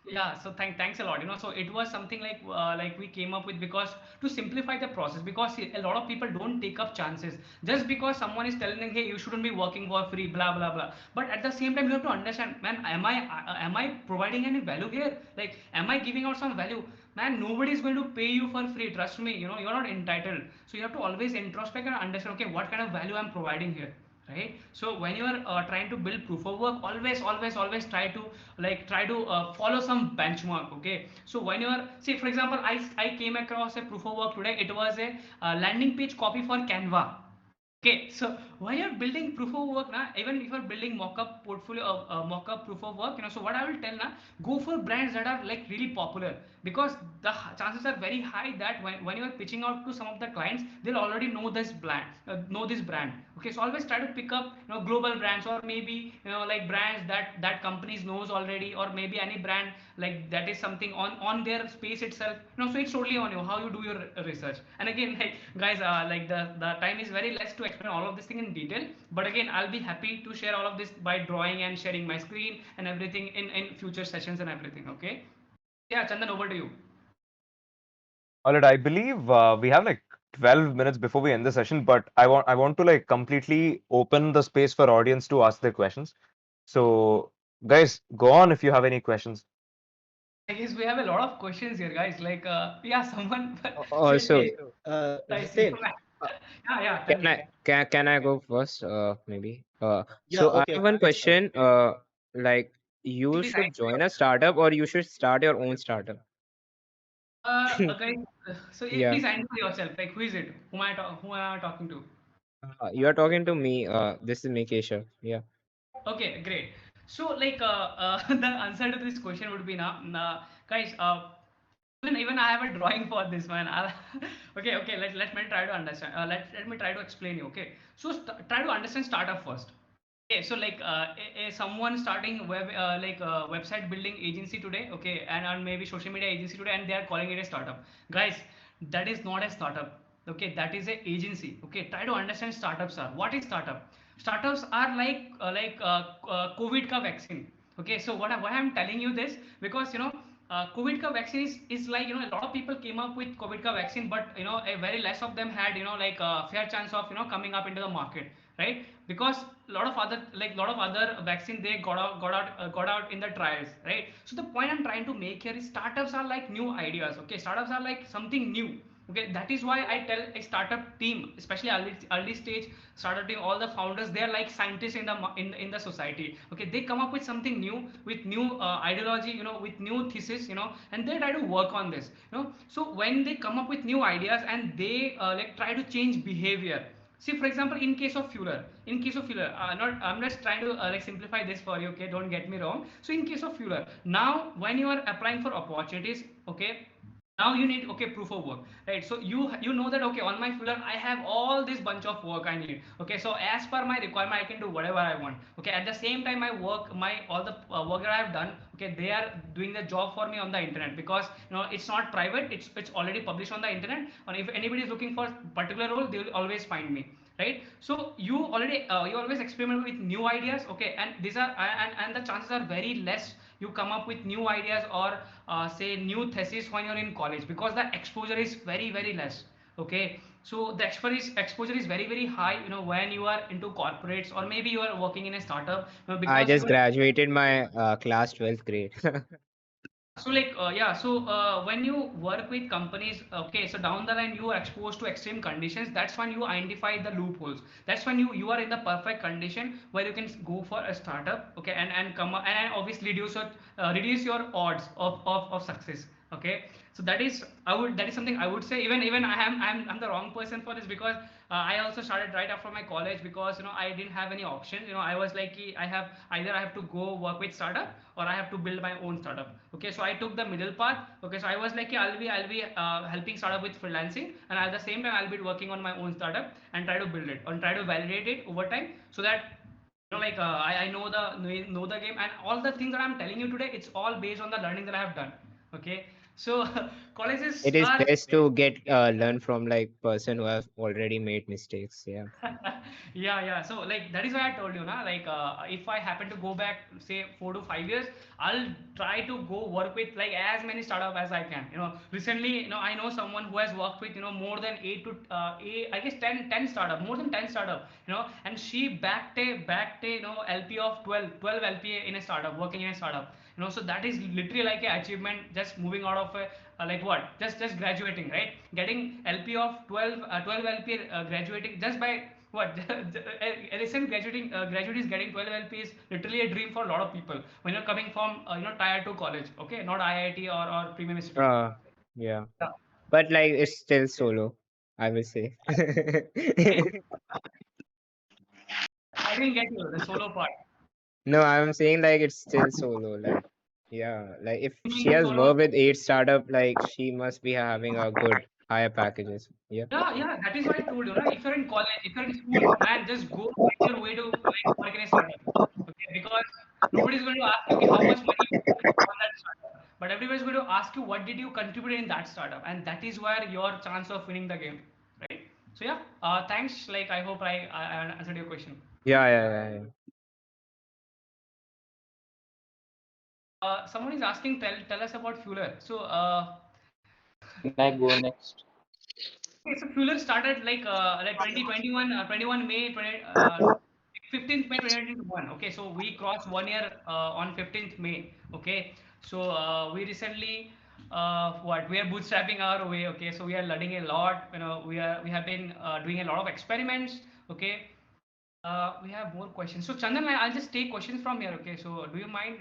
Yeah, so thanks a lot. So it was something like we came up with, because to simplify the process, because see, a lot of people don't take up chances just because someone is telling them, hey, you shouldn't be working for free, blah blah blah. But at the same time, you have to understand, man, am I providing any value here? Like, am I giving out some value? Man, nobody is going to pay you for free. Trust me. You're not entitled. So you have to always introspect and understand, okay, what kind of value I'm providing here, right? So when you are trying to build proof of work, always try to follow some benchmark. Okay, so when you are, say for example, I came across a proof of work today. It was a landing page copy for Canva. Okay, so while you're building proof of work now, even if you're building mock-up portfolio, mock-up proof of work, so what I will tell now, go for brands that are like really popular, because the chances are very high that when you are pitching out to some of the clients, they'll already know this brand. Okay, so always try to pick up global brands, or maybe like brands that companies knows already, or maybe any brand like that is something on their space itself. So it's totally on you how you do your research. And again, like guys, like the time is very less to explain all of this thing in detail, but again, I'll be happy to share all of this by drawing and sharing my screen and everything in future sessions and everything. Okay, yeah, Chandan, over to you. All right, I believe we have like 12 minutes before we end the session, but I want to like completely open the space for audience to ask their questions. So, guys, go on if you have any questions. I guess we have a lot of questions here, guys. Like, yeah, someone said, Also, hey, I see. Riten, uh, Yeah, yeah, tell can me. I go first? Maybe. yeah, So I okay, have one please start. question. Like you Please, should join a startup or you should start your own startup. guys, so Yeah. please answer yourself. Like, who is it? Who am I talking to? You are talking to me. This is Mikesha. Yeah. Okay, great. So, like, the answer to this question would be now, guys. Even I have a drawing for this one. Okay, okay. Let me try to understand. Let me try to explain you. Okay, so try to understand startup first. Okay, so like someone starting website building agency today, okay, and maybe social media agency today, and they are calling it a startup. Guys, that is not a startup. Okay, that is a agency. Okay, try to understand startups are. What is startup? Startups are COVID ka vaccine. Okay, so why I'm telling you this, because COVID ka vaccine is like, a lot of people came up with COVID ka vaccine, but a very less of them had like a fair chance of coming up into the market, right? Because a lot of other vaccine, they got out in the trials, right? So the point I'm trying to make here is startups are like new ideas. Okay, startups are like something new. Okay, that is why I tell a startup team, especially early stage startup team, all the founders, they are like scientists in the society. Okay, they come up with something new, with new ideology, with new thesis, and they try to work on this. So when they come up with new ideas and they like try to change behavior. See, for example, not I'm just trying to like simplify this for you. Okay, don't get me wrong. So in case of Fuller, now when you are applying for opportunities, okay, now you need, okay, proof of work, right? So you know that, okay, on my Fuller I have all this bunch of work I need. Okay, so as per my requirement I can do whatever I want. Okay, at the same time my work, my all the work that I have done, okay, they are doing the job for me on the internet, because it's not private, it's already published on the internet, and if anybody is looking for particular role, they will always find me, right? So you always experiment with new ideas. Okay, and these are and the chances are very less you come up with new ideas, or say new thesis when you're in college, because the exposure is very very less. Okay, so the exposure is very very high, when you are into corporates, or maybe you are working in a startup, I because just graduated my class 12th grade. yeah, so like yeah, so when you work with companies, okay, so down the line you are exposed to extreme conditions. That's when you identify the loopholes. That's when you are in the perfect condition where you can go for a startup, okay, and come up, and obviously reduce your odds of success. Okay, so that is something I would say. Even I'm the wrong person for this, because I also started right after my college, because I didn't have any option. I was like, I have to go work with startup, or I have to build my own startup. Okay, so I took the middle path. Okay, so I was like, I'll be helping startup with freelancing, and at the same time I'll be working on my own startup and try to build it and try to validate it over time, so that I know the game, and all the things that I'm telling you today, it's all based on the learning that I have done. Okay, so colleges It is are best to get learn from like person who have already made mistakes. Yeah. yeah, yeah. So like that is why I told you, na, like if I happen to go back, say 4 to 5 years, I'll try to go work with like as many startup as I can. Recently, I know someone who has worked with more than I guess 10 startup, more than 10 startup. And she backed a LP of 12 LPA in a startup, working in a startup. So that is literally like a achievement, just moving out of a like what, just graduating, right? Getting LP of 12 LP, graduating just by what a recent graduate is getting 12 LP is literally a dream for a lot of people when you're coming from tier 2 college, okay, not IIT or premium institute. Uh, yeah. Yeah. But like it's still solo, I will say. I didn't get you the solo part. No, I'm saying like it's still solo. Like, yeah, like if You she mean the has solo? worked with 8 startup, like she must be having a good higher packages. Yeah. Yeah, yeah, that is what I told you. Right? If you're in college, if you're in school, man, just go find your way to like work in a startup. Okay, because nobody's going to ask you, okay, how much money you spent on that startup, but everybody's going to ask you what did you contribute in that startup, and that is where your chance of winning the game, right? So yeah, thanks. Like I hope I answered your question. Yeah, yeah, yeah, yeah. Someone is asking, tell us about Fuller. So Can I go next? okay, so Fuller started like 2021, 21 May 20, 15th May 2021. Okay, so we crossed 1 year on 15th May. Okay, so we recently what, we are bootstrapping our way. Okay, so we are learning a lot. We have been doing a lot of experiments. Okay, we have more questions. So Chandan, I'll just take questions from here. Okay, so do you mind,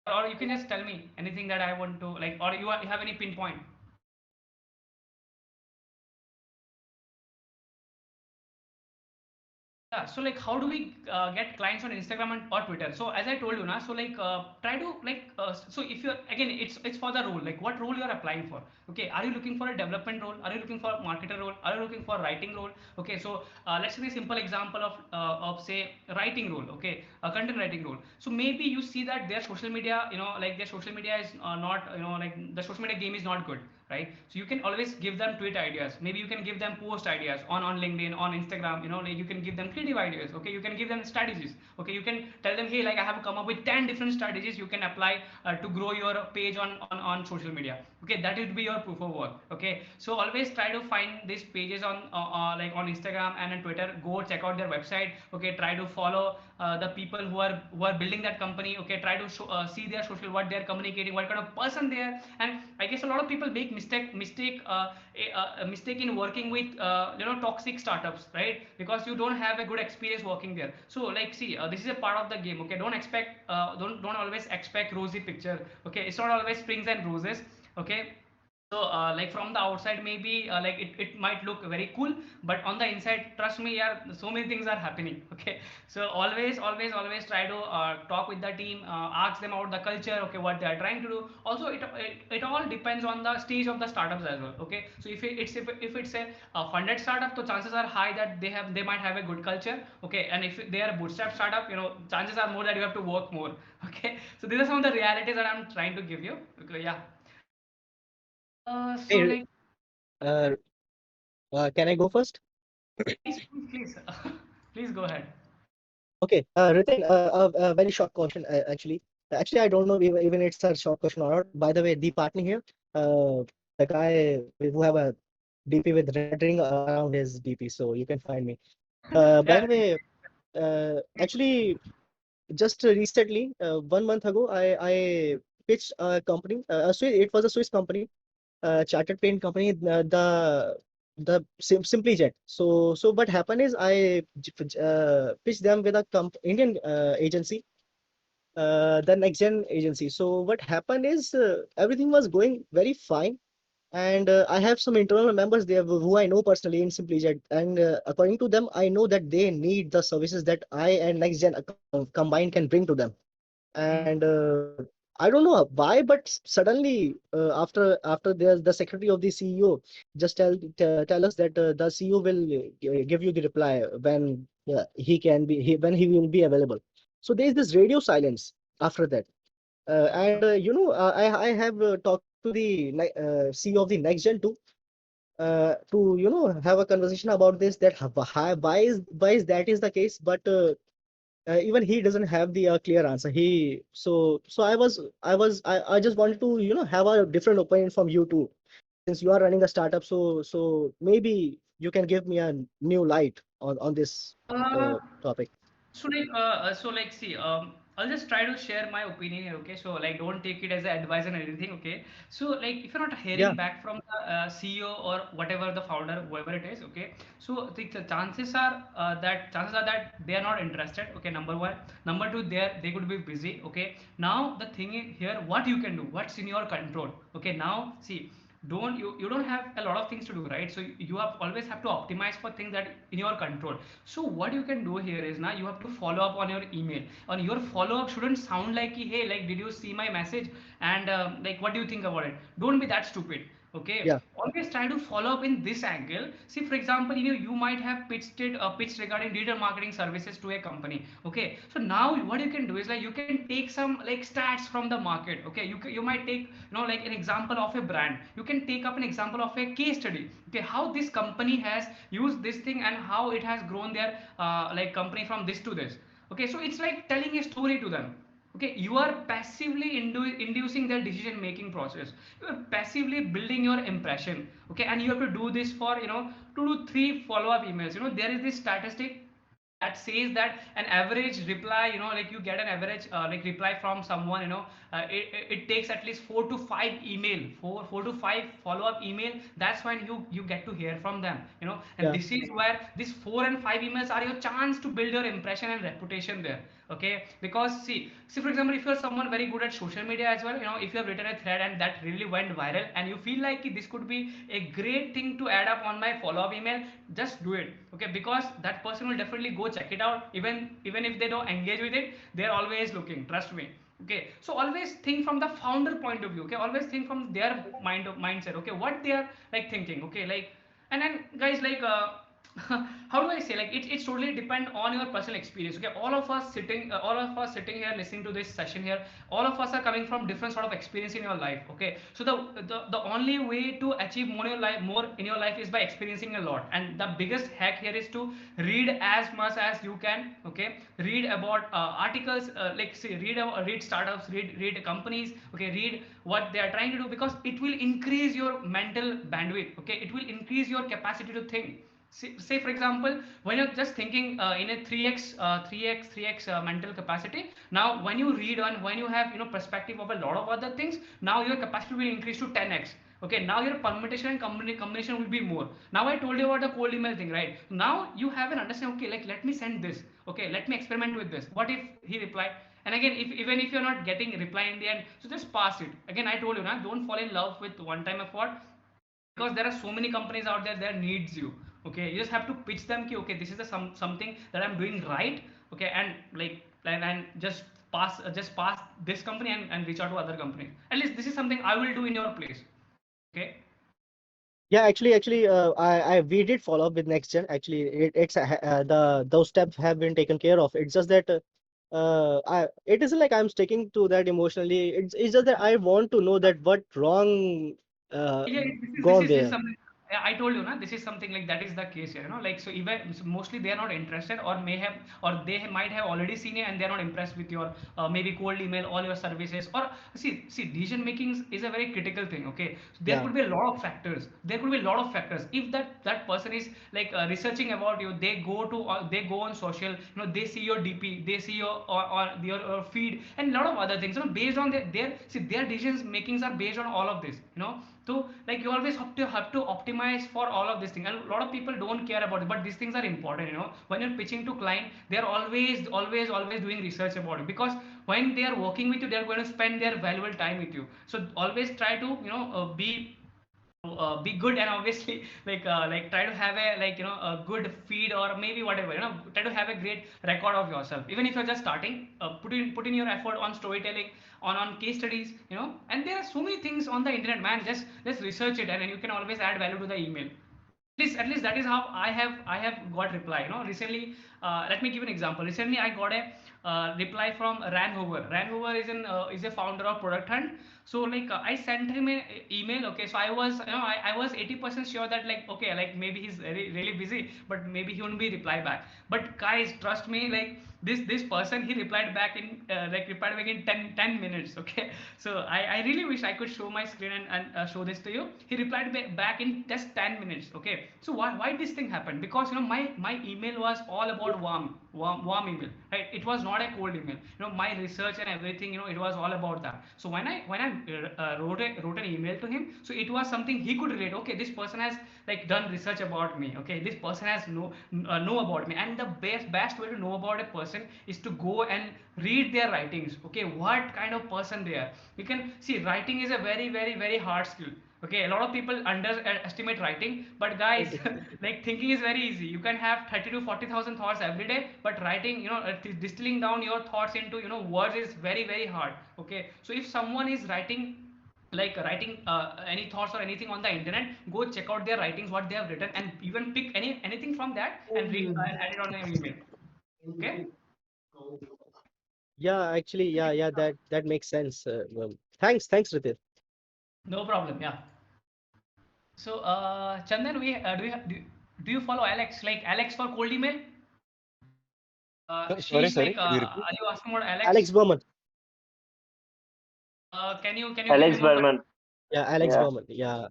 or you can just tell me anything that I want to like, or you have any pinpoint? Yeah, so like how do we get clients on Instagram and or Twitter? So as I told you now, so like try to like so if you're again it's for the role, like what role you're applying for. Okay, are you looking for a development role? Are you looking for a marketer role? Are you looking for a writing role? Okay, so let's take a simple example of say writing role. Okay, a content writing role. So maybe you see that their social media, like their social media is not, like the social media game is not good, right? So you can always give them tweet ideas, maybe you can give them post ideas on LinkedIn, on Instagram, like you can give them creative ideas. Okay, you can give them strategies. Okay, you can tell them, hey, like I have come up with 10 different strategies you can apply to grow your page on social media. Okay, that would be your proof of work. Okay, so always try to find these pages on like on Instagram and on Twitter. Go check out their website. Okay, try to follow the people who are building that company. Okay, try to see their social, what they're communicating, what kind of person they are. And I guess a lot of people make a mistake in working with toxic startups, right? Because you don't have a good experience working there. So like see, this is a part of the game. Okay, don't always expect rosy picture. Okay, it's not always springs and roses. Okay, so like from the outside maybe like it might look very cool, but on the inside, trust me, yeah, so many things are happening. Okay, so always try to talk with the team, ask them about the culture. Okay, what they are trying to do. Also it all depends on the stage of the startups as well. Okay, so if it's a funded startup, so chances are high that they might have a good culture. Okay, and if they are a bootstrap startup, chances are more that you have to work more. Okay, so these are some of the realities that I'm trying to give you. Okay, yeah. So Hey, like, uh, can I go first? please, please go ahead. Okay, Riten, a very short question actually. Actually, I don't know even it's a short question or not. By the way, the partner here, the guy who have a DP with red ring around his DP, so you can find me. By Yeah. the way, actually, just recently, 1 month ago, I pitched a company. It was a Swiss company, chartered plane company, Simply Jet. So what happened is pitched them with a Indian agency, the next gen agency. So what happened is everything was going very fine, and I have some internal members there who I know personally in Simply Jet, and according to them, I know that they need the services that I and next gen combined can bring to them. Mm. And I don't know why, but suddenly after there's the secretary of the CEO just tell us that the CEO will give you the reply when when he will be available. So there is this radio silence after that. And I have talked to the CEO of the next gen too, to have a conversation about this, that why is that is the case, but even he doesn't have the clear answer. So I just wanted to have a different opinion from you too, since you are running a startup. So maybe you can give me a new light on this Uh, topic. so like see, I'll just try to share my opinion here. Okay, so like don't take it as an advice and anything. Okay, so like if you're not hearing Yeah, back from the CEO or whatever the founder, whoever it is. Okay, so the chances are that they are not interested. Okay, number one. Number two, they could be busy. Okay, now the thing is here, what you can do, what's in your control. Okay, now see, you don't have a lot of things to do, right? So you have always have to optimize for things that in your control. So what you can do here is now you have to follow up on your email. On your follow up shouldn't sound like, hey, like did you see my message, and like what do you think about it? Don't be that stupid. Okay, yeah, always try to follow up in this angle. See, for example, you might have pitched regarding digital marketing services to a company. Okay, so now what you can do is like you can take some like stats from the market. Okay, you might take like an example of a brand. You can take up an example of a case study. Okay, how this company has used this thing and how it has grown their like company from this to this. Okay, so it's like telling a story to them. Okay, you are passively inducing their decision making process. You are passively building your impression. Okay, and you have to do this for 2 to 3 follow up emails. There is this statistic that says that an average reply, like you get an average like reply from someone, it takes at least 4 to 5 follow up email. That's when you get to hear from them. And yeah, this is where these 4 and 5 emails are your chance to build your impression and reputation there. Okay, because see for example, if you're someone very good at social media as well, if you have written a thread and that really went viral and you feel like this could be a great thing to add up on my follow up email, just do it. Okay, because that person will definitely go check it out. Even if they don't engage with it, they're always looking, trust me. Okay, so always think from the founder point of view. Okay, always think from their mindset. Okay, what they are like thinking. Okay, like, and then guys, like how do I say, like it's totally depend on your personal experience. Okay, all of us sitting here listening to this session here, all of us are coming from different sort of experience in your life. Okay, so the only way to achieve more in your life is by experiencing a lot. And the biggest hack here is to read as much as you can. Okay, read about articles, like say read startups, read companies. Okay, read what they are trying to do, because it will increase your mental bandwidth. Okay, it will increase your capacity to think. Say for example, when you're just thinking in a 3x mental capacity, now when you read on, when you have perspective of a lot of other things, now your capacity will increase to 10x. Okay, now your permutation and combination will be more. Now I told you about the cold email thing, right? Now you have an understanding. Okay, like let me send this. Okay, let me experiment with this. What if he replied? And again, if even if you're not getting reply in the end, so just pass it. Again, I told you, now don't fall in love with one time effort, because there are so many companies out there that needs you. Okay, you just have to pitch them ki, okay, this is the something that I'm doing right. Okay, and like and just pass this company, and reach out to other companies. At least this is something I will do in your place. Okay. Yeah, actually, I we did follow up with next gen. Actually, it's those steps have been taken care of. It's just that it isn't like I'm sticking to that emotionally. It's just that I want to know that what wrong Yeah, gone this is there. something. Yeah, I told you, na, this is something like that is the case here. Like so, even so mostly they are not interested, or may have, or they might have already seen it and they are not impressed with your maybe cold email, all your services. Or see, decision making is a very critical thing. Okay, so there Yeah. could be a lot of factors. There could be a lot of factors. If that person is like researching about you, they go on social. They see your DP, they see your feed, and a lot of other things. Based on their decisions makings are based on all of this. So like you always have to optimize for all of these things, and a lot of people don't care about it, but these things are important. When you're pitching to client, they are always doing research about it, because when they are working with you, they are going to spend their valuable time with you. So always try to be good, and obviously like try to have a a good feed, or maybe whatever. Try to have a great record of yourself, even if you're just starting. Put in your effort on storytelling, on case studies. And there are so many things on the internet, man. Just research it, and then you can always add value to the email. At least that is how I have got reply. Recently, let me give an example. Recently I got a reply from Ran Hoover. Ran Hoover is a founder of Product Hunt. So like I sent him an email. Okay, so I was 80% sure that, like, okay, like maybe he's really busy, but maybe he won't be reply back. But guys, trust me, like this person, he replied back in ten minutes. Okay, so I really wish I could show my screen and show this to you. He replied back in just 10 minutes. Okay, so why this thing happened? Because my email was all about warm email, right? It was not a cold email. My research and everything, it was all about that. So when I wrote an email to him, so it was something he could relate. Okay, this person has like done research about me. Okay, this person has know about me. And the best way to know about a person is to go and read their writings. Okay, what kind of person they are. You can see writing is a very very very hard skill. Okay, a lot of people underestimate writing, but guys, like thinking is very easy. You can have 30 to 40,000 thoughts every day, but writing, distilling down your thoughts into words is very very hard. Okay, so if someone is writing any thoughts or anything on the internet, go check out their writings, what they have written, and even pick anything from that and read and add it on your email. Okay. Yeah, actually, yeah, that makes sense. Thanks, Ritin. No problem. Yeah. So, Chandan, do you follow Alex? Like Alex for cold email? Sorry, She's like, sorry. Could you repeat? are you asking about Alex Alex? Berman. Can you give me Alex more? Berman. Yeah, Alex Yeah, Berman. Yeah.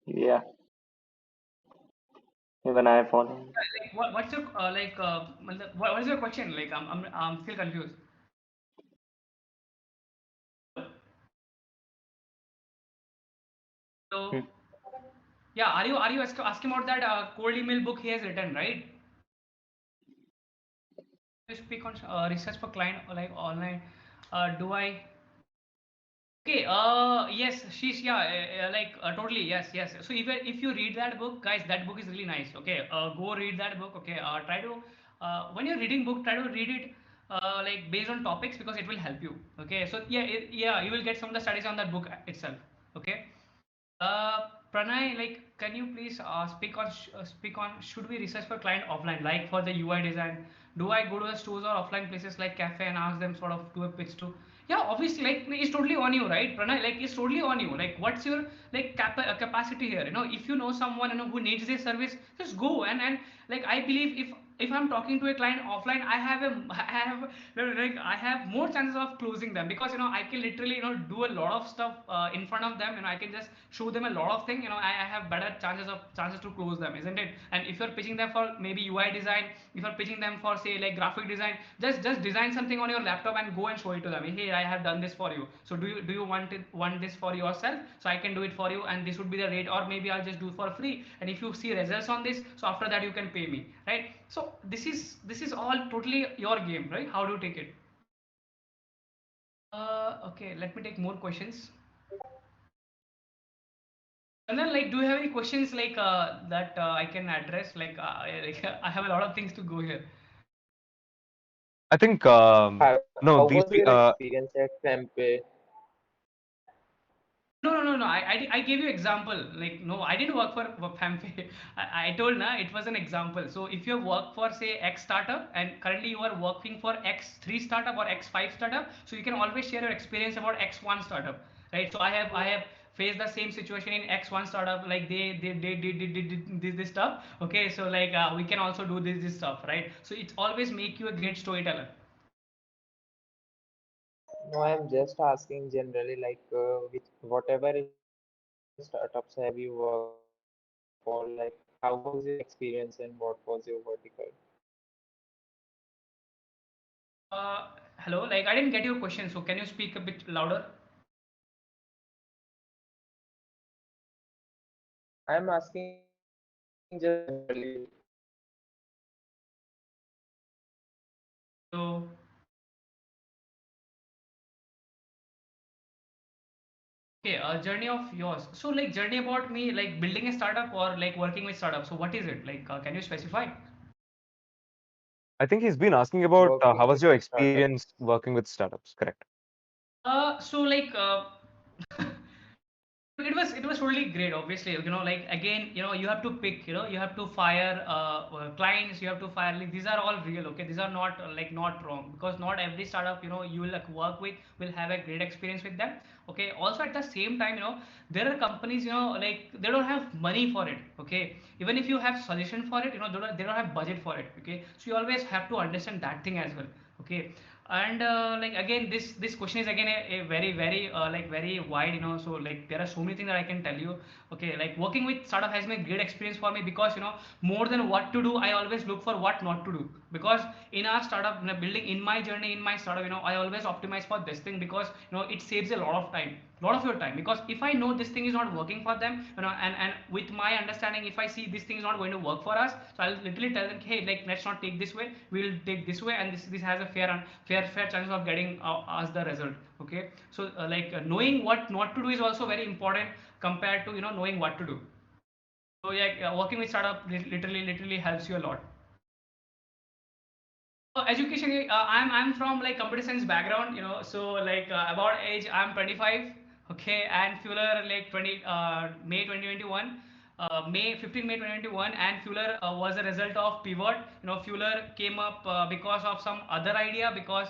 yeah. Even I follow him. Like, what's your what is your question? Like, I'm still confused. Hmm. So, yeah, are you asking about that cold email book he has written, right? You speak on research for client, or like online. Do I? Okay, yes, she's, yeah, totally, yes, yes. So even if you read that book, guys, that book is really nice. Okay, go read that book. Okay, try to when you're reading book, try to read it like based on topics, because it will help you. Okay, so yeah, yeah, you will get some of the studies on that book itself. Okay. Pranay, like, can you please speak on should we research for client offline, like for the UI design? Do I go to the stores or offline places like cafe and ask them sort of do a pitch to? Yeah, obviously, like it's totally on you, right, Pranay? Like it's totally on you. Like, what's your like capacity here? You know, if you know someone who needs this service, just go and like I believe if I'm talking to a client offline, I have more chances of closing them, because I can literally do a lot of stuff in front of them. I can just show them a lot of things. I have better chances to close them, isn't it? And if you're pitching them for maybe UI design, if you're pitching them for say like graphic design, just design something on your laptop and go and show it to them. Hey, I have done this for you. So do you want this for yourself? So I can do it for you, and this would be the rate, or maybe I'll just do for free. And if you see results on this, so after that you can pay me, right? So this is all totally your game, right? How do you take it? Okay, let me take more questions. And then, like, do you have any questions like that I can address? Like, I have a lot of things to go here. I think How no, was your experience at Fempe? No. I gave you example. Like, no, I didn't work for Pampe. I told na it was an example. So if you work for say X startup and currently you are working for X3 startup or X5 startup, so you can always share your experience about X1 startup, right? So I have faced the same situation in X1 startup. Like they did this stuff. Okay, so like we can also do this stuff, right? So it always make you a great storyteller. No, I'm just asking generally, like, with whatever startups have you worked for, like, how was your experience and what was your vertical? Hello, like I didn't get your question. So can you speak a bit louder? I'm asking just generally. Hello. Okay, a journey of yours. So, like, journey about me, like building a startup or like working with startups. So, what is it? Like, can you specify? I think he's been asking about Working how with was your startups. experience working with startups, correct? So like it was totally great. Obviously, like again, you have to pick, you have to fire clients, you have to fire, like these are all real. Okay, these are not like not wrong, because not every startup you will like work with will have a great experience with them. Okay, also at the same time, there are companies, like they don't have money for it. Okay, even if you have solution for it, they don't have budget for it. Okay, so you always have to understand that thing as well. Okay, and like again, this question is again a very very like very wide, so like there are so many things that I can tell you. Okay, like working with startup has been a great experience for me, because more than what to do, I always look for what not to do. Because in our startup, building, in my journey in my startup, I always optimize for this thing, because it saves a lot of time, lot of your time. Because if I know this thing is not working for them, and with my understanding, if I see this thing is not going to work for us, so I'll literally tell them, hey, like let's not take this way, we'll take this way, and this has a fair chance of getting us the result. Okay, so like knowing what not to do is also very important, compared to knowing what to do. So yeah, working with startup literally helps you a lot. Education, I'm from like computer science background, so like about age, I'm 25. Okay, and Fuller like 20 May 2021, May 15 May 2021, and Fuller was a result of pivot. Fuller came up because of some other idea, because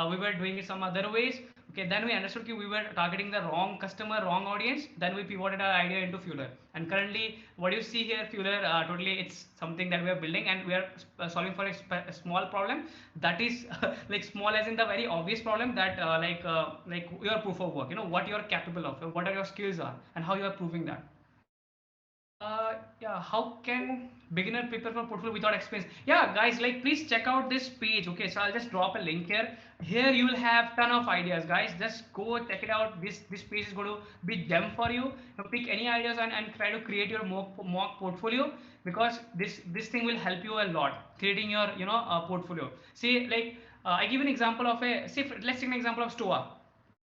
we were doing it some other ways. Okay, then we understood that we were targeting the wrong customer, wrong audience. Then we pivoted our idea into Fuller. And currently, what you see here, Fuller, totally, it's something that we are building, and we are solving for a small problem. That is like small as in the very obvious problem, that like your proof of work. What you are capable of, what are your skills are, and how you are proving that. Yeah, how can beginner prepare for portfolio without experience? Yeah, guys, like please check out this page. Okay, so I'll just drop a link here. Here you will have ton of ideas, guys. Just go check it out. This page is going to be gem for you. Pick any ideas and try to create your mock portfolio, because this thing will help you a lot creating your portfolio. See, like I give an example of a say. Let's take an example of Stoa.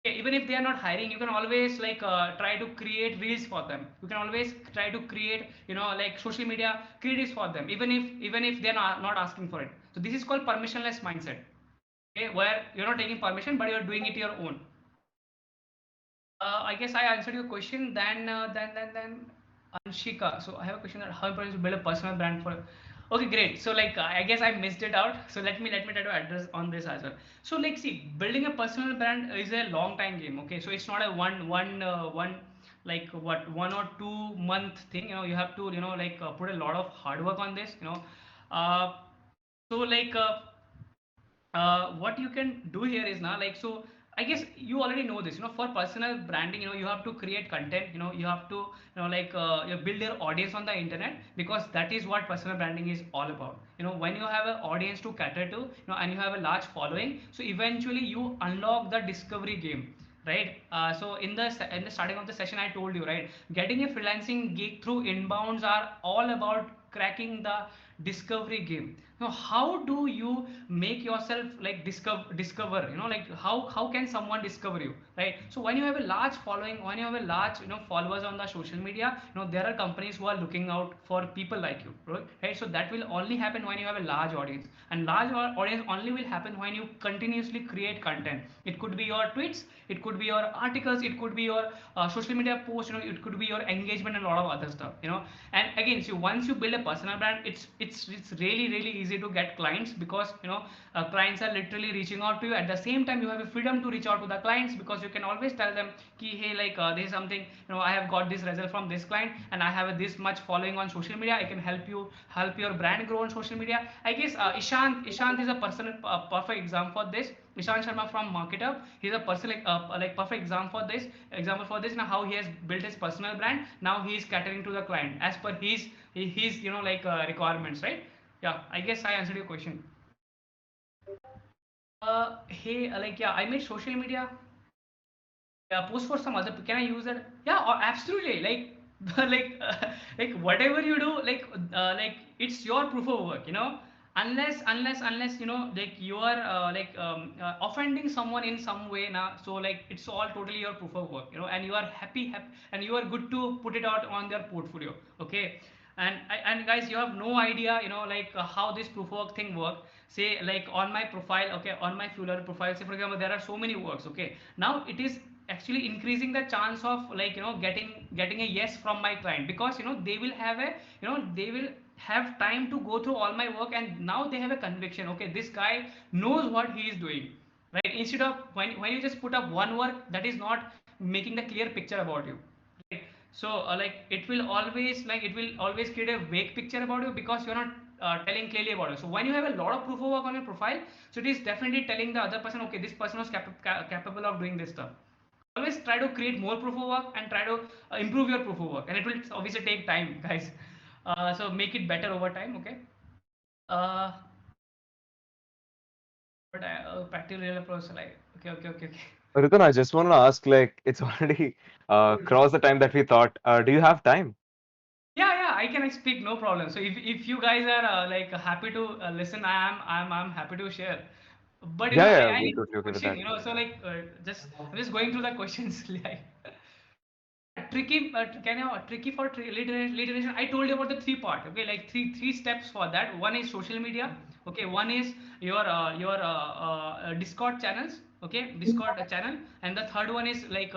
Okay, even if they are not hiring, you can always like try to create reels for them. You can always try to create like social media creatives for them, even if they're not asking for it. So this is called permissionless mindset. Okay, where you're not taking permission, but you're doing it your own. I guess I answered your question. Then Anshika. So I have a question that how important is to build a personal brand for. Okay, great. So like I guess I missed it out. So let me try to address on this as well. So like see, building a personal brand is a long time game. Okay, so it's not a one like what 1 or 2 month thing. You know, you have to like put a lot of hard work on this. Uh, so like what you can do here is now like so I guess you already know this for personal branding you have to create content you have to like build your audience on the internet because that is what personal branding is all about when you have an audience to cater to and you have a large following so eventually you unlock the discovery game right so in the starting of the session I told you right getting a freelancing gig through inbounds are all about cracking the discovery game now how do you make yourself like discover like how can someone discover you right so when you have a large following when you have a large followers on the social media there are companies who are looking out for people like you right so that will only happen when you have a large audience and large audience only will happen when you continuously create content it could be your tweets it could be your articles it could be your social media posts it could be your engagement and a lot of other stuff and again so once you build a personal brand it's really easy to get clients because clients are literally reaching out to you at the same time you have a freedom to reach out to the clients because you can always tell them ki hey like this is something I have got this result from this client and I have this much following on social media I can help your brand grow on social media I guess Ishant is a person perfect example for this Ishant Sharma from Marketup. He's a person like perfect example for this. Example for this. Now how he has built his personal brand. Now he is catering to the client as per his like requirements, right? Yeah, I guess I answered your question. Hey, like yeah, I made social media post for some other can I use that yeah absolutely like like whatever you do like it's your proof of work unless like you are offending someone in some way now so like it's all totally your proof of work and you are happy and you are good to put it out on their portfolio okay and guys you have no idea like how this proof of work thing work say like on my profile okay on my FuelR profile say for example there are so many works okay now it is actually increasing the chance of like getting a yes from my client because they will have a they will have time to go through all my work and now they have a conviction okay this guy knows what he is doing right instead of when you just put up one work that is not making the clear picture about you right so like it will always create a vague picture about you because you're not telling clearly about it so when you have a lot of proof of work on your profile so it is definitely telling the other person okay this person was capable of doing this stuff always try to create more proof of work and try to improve your proof of work and it will obviously take time guys so make it better over time okay uh but practical real approach like okay. Ritan, I just want to ask, like, it's already crossed the time that we thought. Do you have time? Yeah, I can speak, no problem. So if you guys are like happy to listen, I'm happy to share. But Yeah, yeah, I we're need totally a okay with question, that. so like just I'm just going through the questions like tricky can you tricky for lead generation I told you about the three part okay like three steps for that one is social media okay one is your discord channels okay discord channel and the third one is like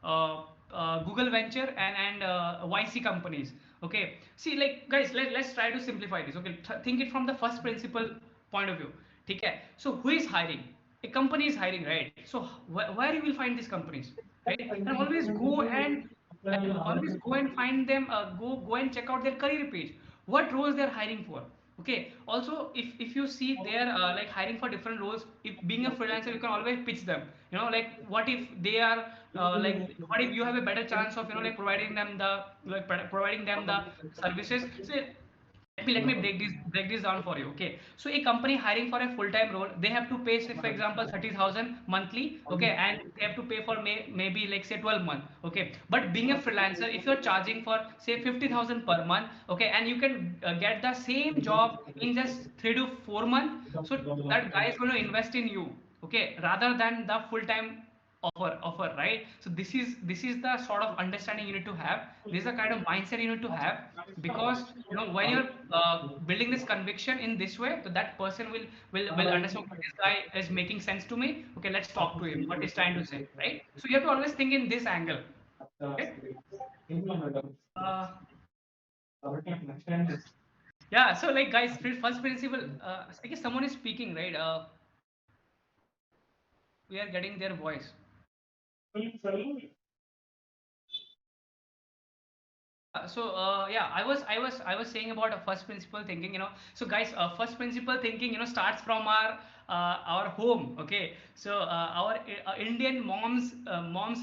Google venture and YC companies okay see like guys let's try to simplify this okay think it from the first principle point of view okay so who is hiring a company is hiring right so where you will find these companies right and always go and find them go and check out their career page what roles they're hiring for okay also if you see they're like hiring for different roles if being a freelancer you can always pitch them like what if they are like what if you have a better chance of like providing them the like providing them the services so let me break this down for you okay so a company hiring for a full-time role they have to pay say for example 30,000 monthly okay and they have to pay for maybe like say 12 months okay but being a freelancer if you're charging for say 50,000 per month okay and you can get the same job in just 3 to 4 months so that guy is going to invest in you okay rather than the full-time offer, right? So this is the sort of understanding you need to have. This is the kind of mindset you need to have, because when you're building this conviction in this way, so that person will understand, okay, this guy is making sense to me. Okay, let's talk to him. What he's trying to say, right? So you have to always think in this angle. Okay. Uh, yeah. So like guys, first principle. I guess someone is speaking, right? We are getting their voice. Yeah, I was saying about a first principle thinking. So guys, first principle thinking, starts from our home. Okay, so our Indian moms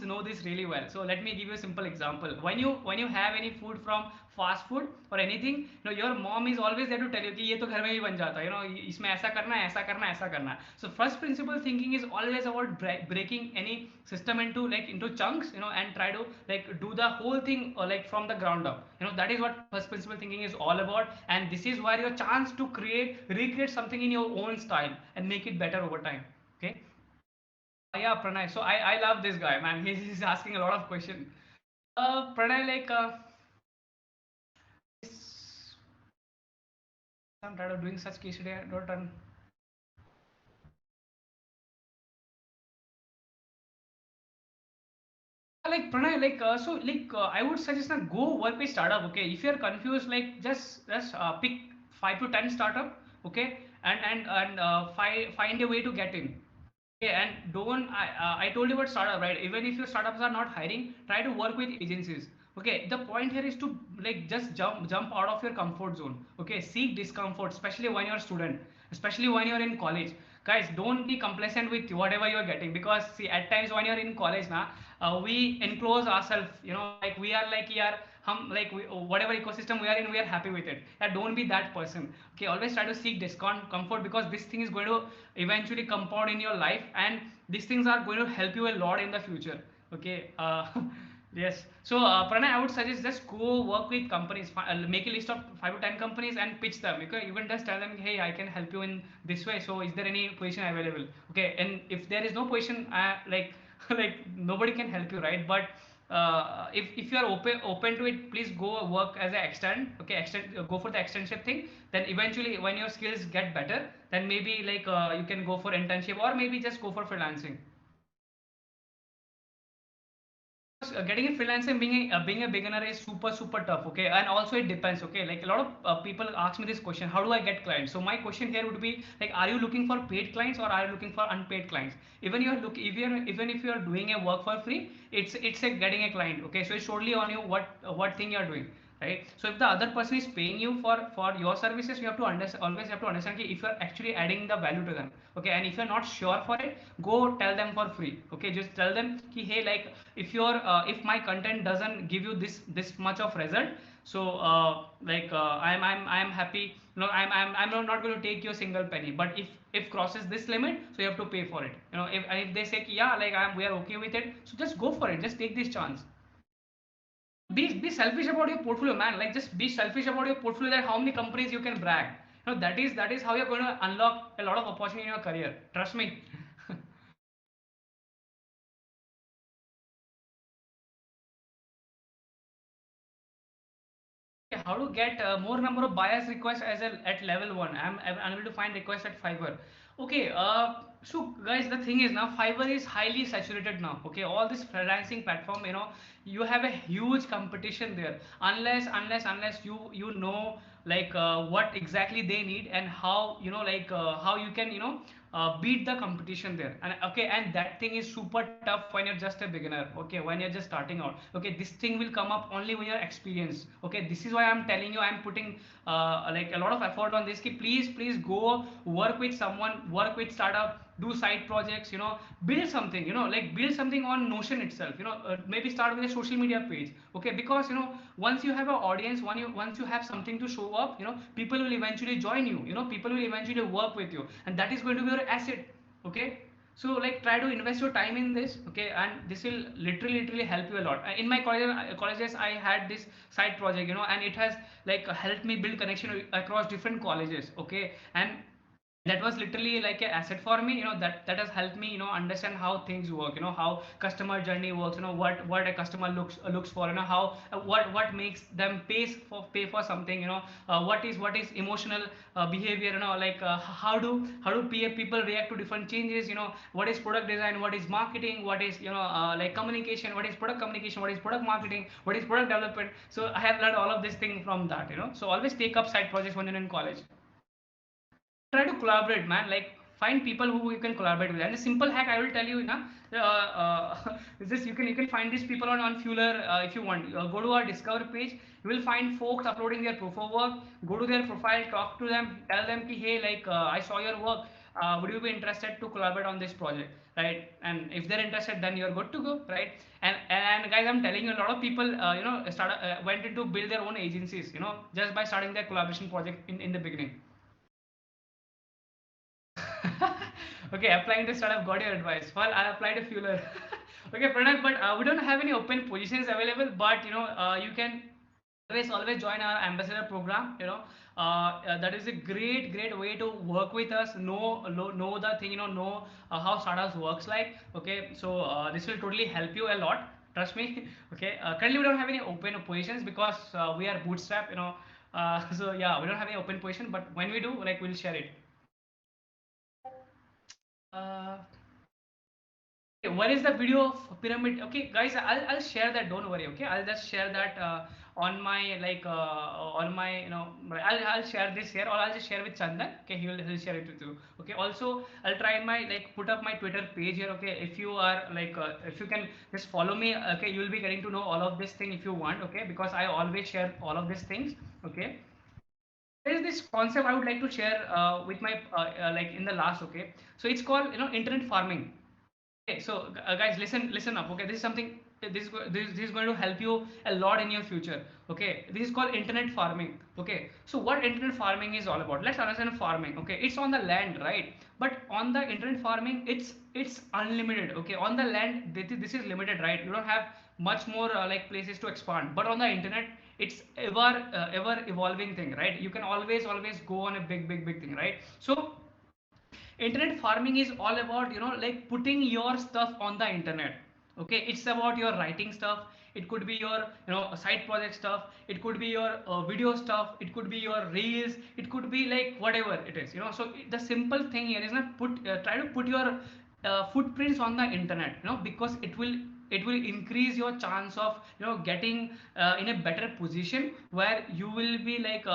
know this really well. So let me give you a simple example. When you have any food from fast food or anything, your mom is always there to tell you कि ये तो घर में भी बन जाता है, इसमें ऐसा करना है, ऐसा करना है, ऐसा करना है. So first principle thinking is always about breaking any system into chunks, and try to like do the whole thing like from the ground up. That is what first principle thinking is all about, and this is where your chance to recreate something in your own style and make it better over time. Okay. Yeah, Pranay. So I love this guy, man. He's asking a lot of questions. Pranay, like I'm tired of doing such case today. Don't turn. Like Pranay, like I would suggest that go work with startup. Okay, if you're confused, like just pick 5 to 10 startup. Okay, and find a way to get in. Okay, and don't I told you about startup, right? Even if your startups are not hiring, try to work with agencies. Okay, the point here is to like just jump out of your comfort zone. Okay, seek discomfort, especially when you're a student, especially when you're in college. Guys, don't be complacent with whatever you're getting, because see, at times when you're in college now, we enclose ourselves. Like we are like yeah, like whatever ecosystem we are in, we are happy with it. Yeah, don't be that person. Okay, always try to seek discount comfort, because this thing is going to eventually compound in your life, and these things are going to help you a lot in the future. Okay. Yes. So Pranay, I would suggest just go work with companies. Make a list of 5 to 10 companies and pitch them. You can just tell them, hey, I can help you in this way. So is there any position available? Okay, and if there is no position, like like nobody can help you, right? But if you are open to it, please go work as an extend. Okay, go for the externship thing. Then eventually, when your skills get better, then maybe like you can go for internship, or maybe just go for freelancing. Getting in freelancing, being a beginner is super tough. Okay, and also it depends. Okay, like a lot of people ask me this question: how do I get clients? So my question here would be like, are you looking for paid clients, or are you looking for unpaid clients? Even if you're doing a work for free, it's a getting a client. Okay, so it's totally on you what thing you're doing, right? So if the other person is paying you for your services, you have to always have to understand if you're actually adding the value to them. Okay, and if you're not sure for it, go tell them for free. Okay, just tell them ki, hey, like if my content doesn't give you this much of result, so I'm happy. I'm not going to take your single penny, but if crosses this limit, so you have to pay for it. If they say ki, yeah, like we are okay with it, so just go for it, just take this chance. Be selfish about your portfolio, man. Like just be selfish about your portfolio, that how many companies you can brag. That is how you're going to unlock a lot of opportunity in your career, trust me. How to get more number of buyers requests at level 1? I'm unable to find requests at Fiverr. Okay, so guys, the thing is now Fiverr is highly saturated now. Okay, all this freelancing platform, you have a huge competition there. Unless you know like what exactly they need, and how like how you can beat the competition there. And okay, and that thing is super tough when you're just a beginner. Okay, when you're just starting out. Okay, this thing will come up only when you're experienced. Okay, this is why I'm telling you, I'm putting like a lot of effort on this. Please go work with someone, work with startup, do side projects, build something, like build something on Notion itself. Maybe start with a social media page. Okay, because once you have an audience, once you have something to show up, people will eventually join you. People will eventually work with you, and that is going to be your asset. Okay, so like try to invest your time in this. Okay, and this will literally help you a lot. In my colleges, I had this side project, and it has like helped me build connection across different colleges. Okay, and that was literally like an asset for me, that has helped me, understand how things work, how customer journey works, what a customer looks for, how what makes them pay for something, what is emotional behavior, like how do people react to different changes, what is product design, what is marketing, what is like communication, what is product communication, what is product marketing, what is product development. So I have learned all of this thing from that, so always take up side projects when you're in college. Try to collaborate, man. Like, find people who you can collaborate with. And a simple hack I will tell you, is this: you can find these people on Fueler, if you want. Go to our Discover page. You will find folks uploading their proof of work. Go to their profile, talk to them, tell them ki, hey, like, I saw your work. Would you be interested to collaborate on this project, right? And if they're interested, then you're good to go, right? And guys, I'm telling you, a lot of people, went into build their own agencies, just by starting their collaboration project in the beginning. Okay, applying to startup, got your advice. Well, I'll apply to Fueler. Okay, Pranag, but we don't have any open positions available, but you can always join our ambassador program. That is a great way to work with us, know the thing, know how startups works like. Okay, so this will totally help you a lot, trust me. Okay, currently we don't have any open positions because we are bootstrap, so yeah, we don't have any open position, but when we do, like, we'll share it. uh, Okay, what is the video of pyramid? Okay, guys, I'll share that. Don't worry. Okay, I'll just share that on my, like, on my, I'll share this here, or I'll just share with Chandan. Okay, he'll share it with you. Okay, also I'll try my, like, put up my Twitter page here. Okay, if you are like, if you can just follow me. Okay, you will be getting to know all of this thing if you want. Okay, because I always share all of these things. Okay, there is this concept I would like to share with my, like, in the last. Okay, so it's called, internet farming. Okay, so guys, listen up. Okay, this is something, this is going to help you a lot in your future. Okay, this is called internet farming. Okay, so what internet farming is all about? Let's understand farming. Okay, it's on the land, right? But on the internet farming, it's unlimited. Okay, on the land, this is limited, right? You don't have much more like places to expand. But on the internet, it's ever evolving thing, right? You can always go on a big thing, right? So internet farming is all about, like, putting your stuff on the internet. Okay, it's about your writing stuff. It could be your, side project stuff. It could be your video stuff. It could be your reels. It could be like whatever it is, so the simple thing here is not try to put your footprints on the internet, because it will increase your chance of, getting in a better position where you will be like,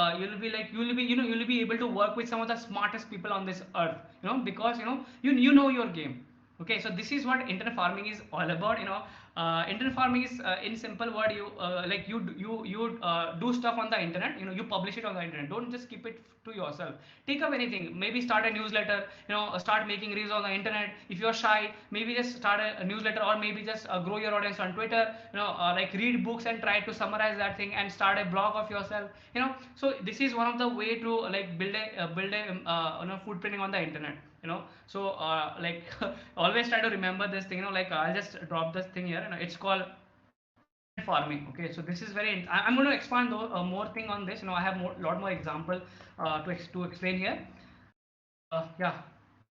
you'll be able to work with some of the smartest people on this earth, because you know your game. Okay, so this is what internet farming is all about. Internet farming is, in simple word, you like, you do stuff on the internet. You publish it on the internet. Don't just keep it to yourself. Take up anything. Maybe start a newsletter. Start making reels on the internet. If you're shy, maybe just start a newsletter, or maybe just grow your audience on Twitter. Like, read books and try to summarize that thing and start a blog of yourself. So this is one of the way to, like, build a footprinting on the internet. So like, always try to remember this thing. Like, I'll just drop this thing here. It's called farming. Okay, so this is very, I'm going to expand more thing on this. I have lot more example to explain here. Yeah,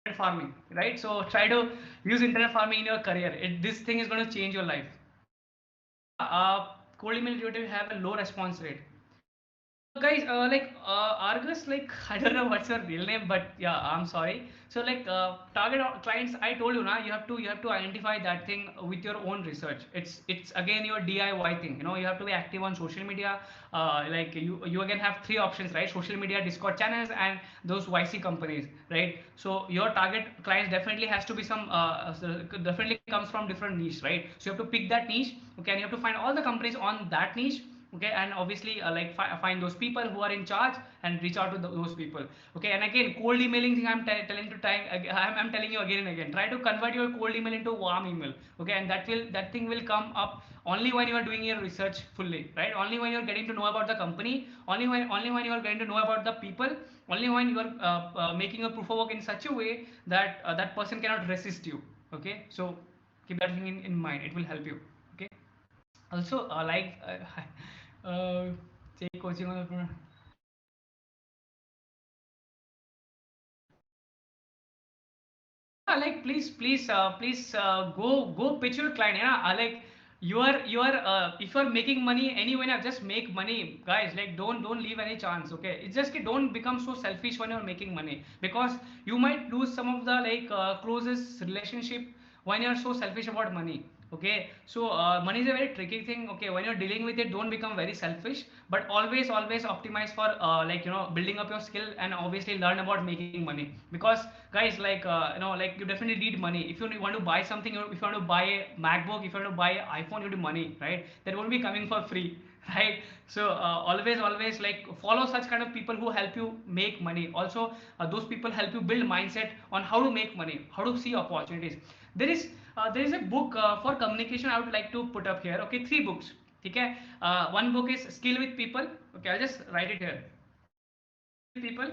internet farming, right? So try to use internet farming in your career. This thing is going to change your life. Cold email recruiter have a low response rate. Guys, like, Argus, like, I don't know what's your real name, but yeah, I'm sorry. So, like, target clients, I told you now, you have to identify that thing with your own research. It's again your DIY thing. You have to be active on social media. Like, you again have three options, right? Social media, Discord channels, and those YC companies, right? So your target clients definitely has to be definitely comes from different niche, right? So you have to pick that niche. Okay, and you have to find all the companies on that niche. Okay, and obviously, like, find those people who are in charge and reach out to those people. Okay, and again, cold emailing thing, I'm telling you again and again, try to convert your cold email into warm email. Okay, and that thing will come up only when you are doing your research fully, right? Only when you're getting to know about the company, only when you are getting to know about the people, only when you are making a proof of work in such a way that that person cannot resist you. Okay, so keep that thing in mind. It will help you. Okay, also, like, take coaching on the Yeah, like please go pitch your client. Yeah, like you are if you are making money anyway, now just make money, guys. Like don't leave any chance. Okay, it's just कि don't become so selfish when you're making money, because you might lose some of the closest relationship when you're so selfish about money. Okay, so money is a very tricky thing. Okay, when you're dealing with it, don't become very selfish, but always optimize for building up your skill, and obviously learn about making money. Because guys, like you definitely need money. If you want to buy something, or if you want to buy a MacBook, if you want to buy an iPhone, you need money, right? That won't be coming for free. Right? So always like follow such kind of people who help you make money. Also those people help you build mindset on how to make money, how to see opportunities. There is a book for communication I would like to put up here. Okay, three books. Okay, one book is Skill with People. Okay, I'll just write it here. Skill with People.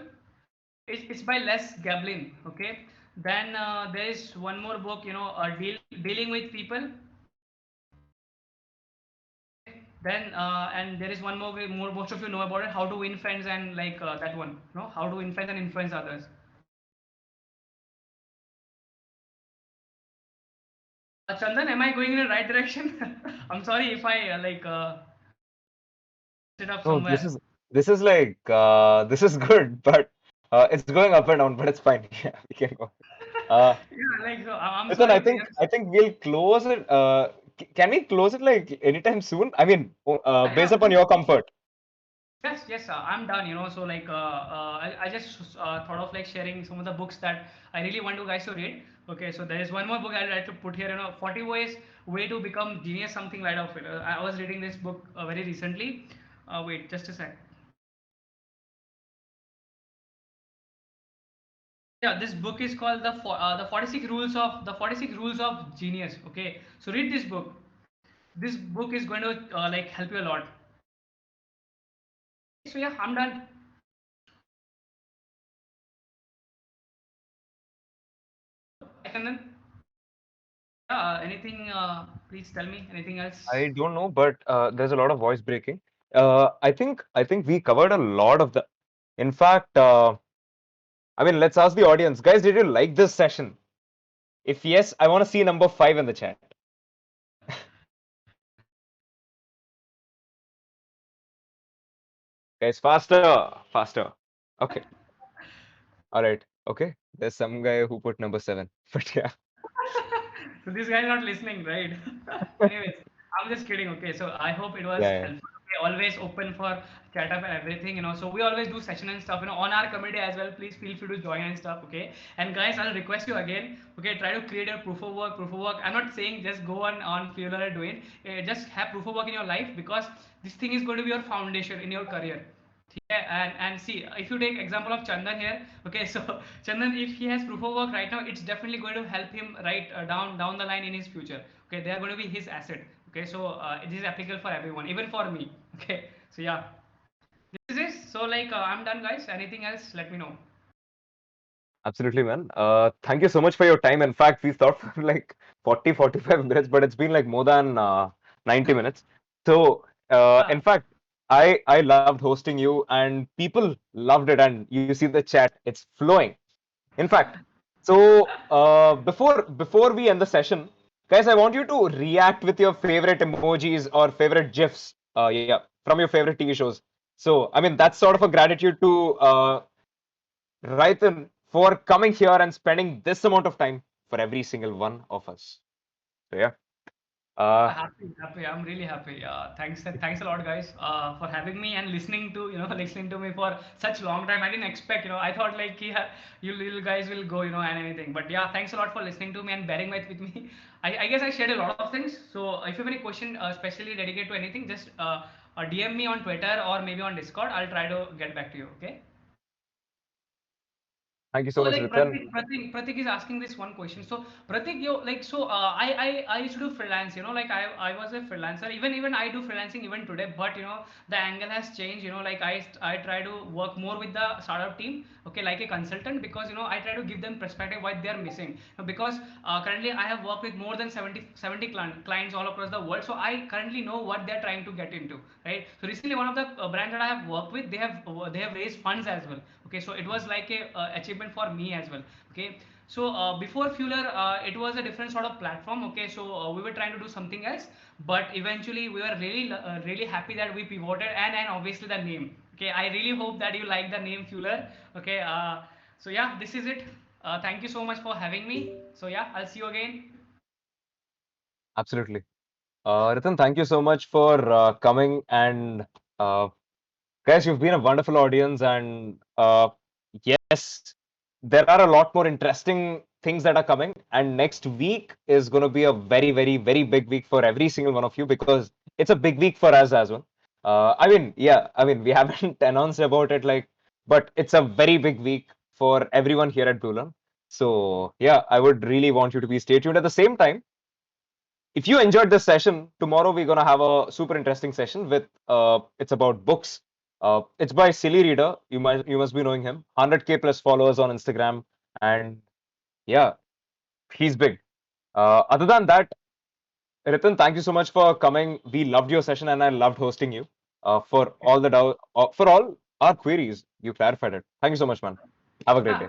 It's by Les Gablin. Okay, then there is one more book, Dealing with People. Okay, then and there is one more most of you know about it, How to Win Friends, and that one, How to Win Friends and Influence Others. Chandan, am I going in the right direction? I'm sorry if I messed it up No, somewhere. this is like this is good, but it's going up and down, but it's fine. Yeah, we can go. Uh, Yeah, I'm Listen, sorry. Yes. I think we'll close it. Can we close it like anytime soon? I mean, Yeah, based yeah. upon your comfort. Yes, I'm done. So I just thought of like sharing some of the books that I really want you guys to read. Okay, so there is one more book I'd like to put here. 40 ways way to become genius, something like of it. I was reading this book very recently. Wait, just a sec. Yeah, this book is called the 46 rules of genius. Okay, so read this book. This book is going to help you a lot. So yeah, I'm done. Hi, Chandan. Yeah, anything? Please tell me. Anything else? I don't know, but there's a lot of voice breaking. I think we covered a lot of the. In fact, I mean, let's ask the audience, guys. Did you like this session? If yes, I want to see number 5 in the chat. Guys, faster, faster. Okay, all right. Okay, there's some guy who put number 7, but yeah, So this guy is not listening, right? Anyways, I'm just kidding. Okay, so I hope it was yeah, yeah. helpful. Okay, always open for chat up and everything. So we always do session and stuff. On our community as well. Please feel free to join and stuff. Okay, and guys, I'll request you again. Okay, try to create a proof of work. Proof of work. I'm not saying just go on FreeLearn and do it. Just have proof of work in your life, because this thing is going to be your foundation in your career. Yeah, and see, if you take example of Chandan here, okay, so Chandan, if he has proof of work right now, it's definitely going to help him right down the line in his future. Okay, they are going to be his asset. Okay, so it is applicable for everyone, even for me. Okay, so yeah, this is it. So I'm done, guys. Anything else? Let me know. Absolutely, man. Thank you so much for your time. In fact, we thought for like 40, 45 minutes, but it's been like more than 90 minutes. So, Yeah. in fact, I loved hosting you, and people loved it. And you see the chat, it's flowing. In fact, so before we end the session, guys, I want you to react with your favorite emojis or favorite GIFs. Yeah, from your favorite TV shows. So, I mean, that's sort of a gratitude to Riten for coming here and spending this amount of time for every single one of us. So yeah, uh, Happy. I'm really happy. Thanks a lot, guys, for having me and listening to listening to me for such long time. I didn't expect. I thought like yeah, you guys will go, and anything. But yeah, thanks a lot for listening to me and bearing with me. I guess I shared a lot of things. So if you have any question, especially dedicated to anything, just DM me on Twitter or maybe on Discord. I'll try to get back to you. Okay. thank you So so much, like Riten. Pratik is asking this one question. So Pratik, I used to do freelance. I was a freelancer. Even I do freelancing even today. But the angle has changed. I try to work more with the startup team. Okay, like a consultant, because I try to give them perspective what they are missing. Because currently I have worked with more than 70 clients all across the world. So I currently know what they are trying to get into. Right. So recently one of the brands that I have worked with, they have raised funds as well. Okay, so it was like a achievement for me as well. Okay, So before Fueler, it was a different sort of platform. Okay, so we were trying to do something else, but eventually we were really happy that we pivoted, and obviously the name. Okay, I really hope that you like the name Fueler. Okay, so yeah, this is it. Thank you so much for having me. So yeah, I'll see you again. Absolutely. Riten, thank you so much for coming and uh, guys, you've been a wonderful audience, and yes, there are a lot more interesting things that are coming. And next week is going to be a very, very, very big week for every single one of you because it's a big week for us as well. I mean, yeah, I mean, we haven't announced about it, like, but it's a very big week for everyone here at BlueLearn. So, yeah, I would really want you to be stay tuned. At the same time, if you enjoyed this session, tomorrow we're gonna have a super interesting session with it's about books. It's by Silly Reader. You must be knowing him. 100K plus followers on Instagram, and yeah, he's big. Other than that, Riten, thank you so much for coming. We loved your session, and I loved hosting you. For all the for all our queries, you clarified it. Thank you so much, man. Have a great Yeah, day.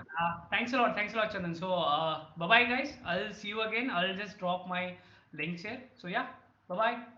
thanks a lot. Thanks a lot, Chandan. So, bye bye, guys. I'll see you again. I'll just drop my links here. So, yeah, bye bye.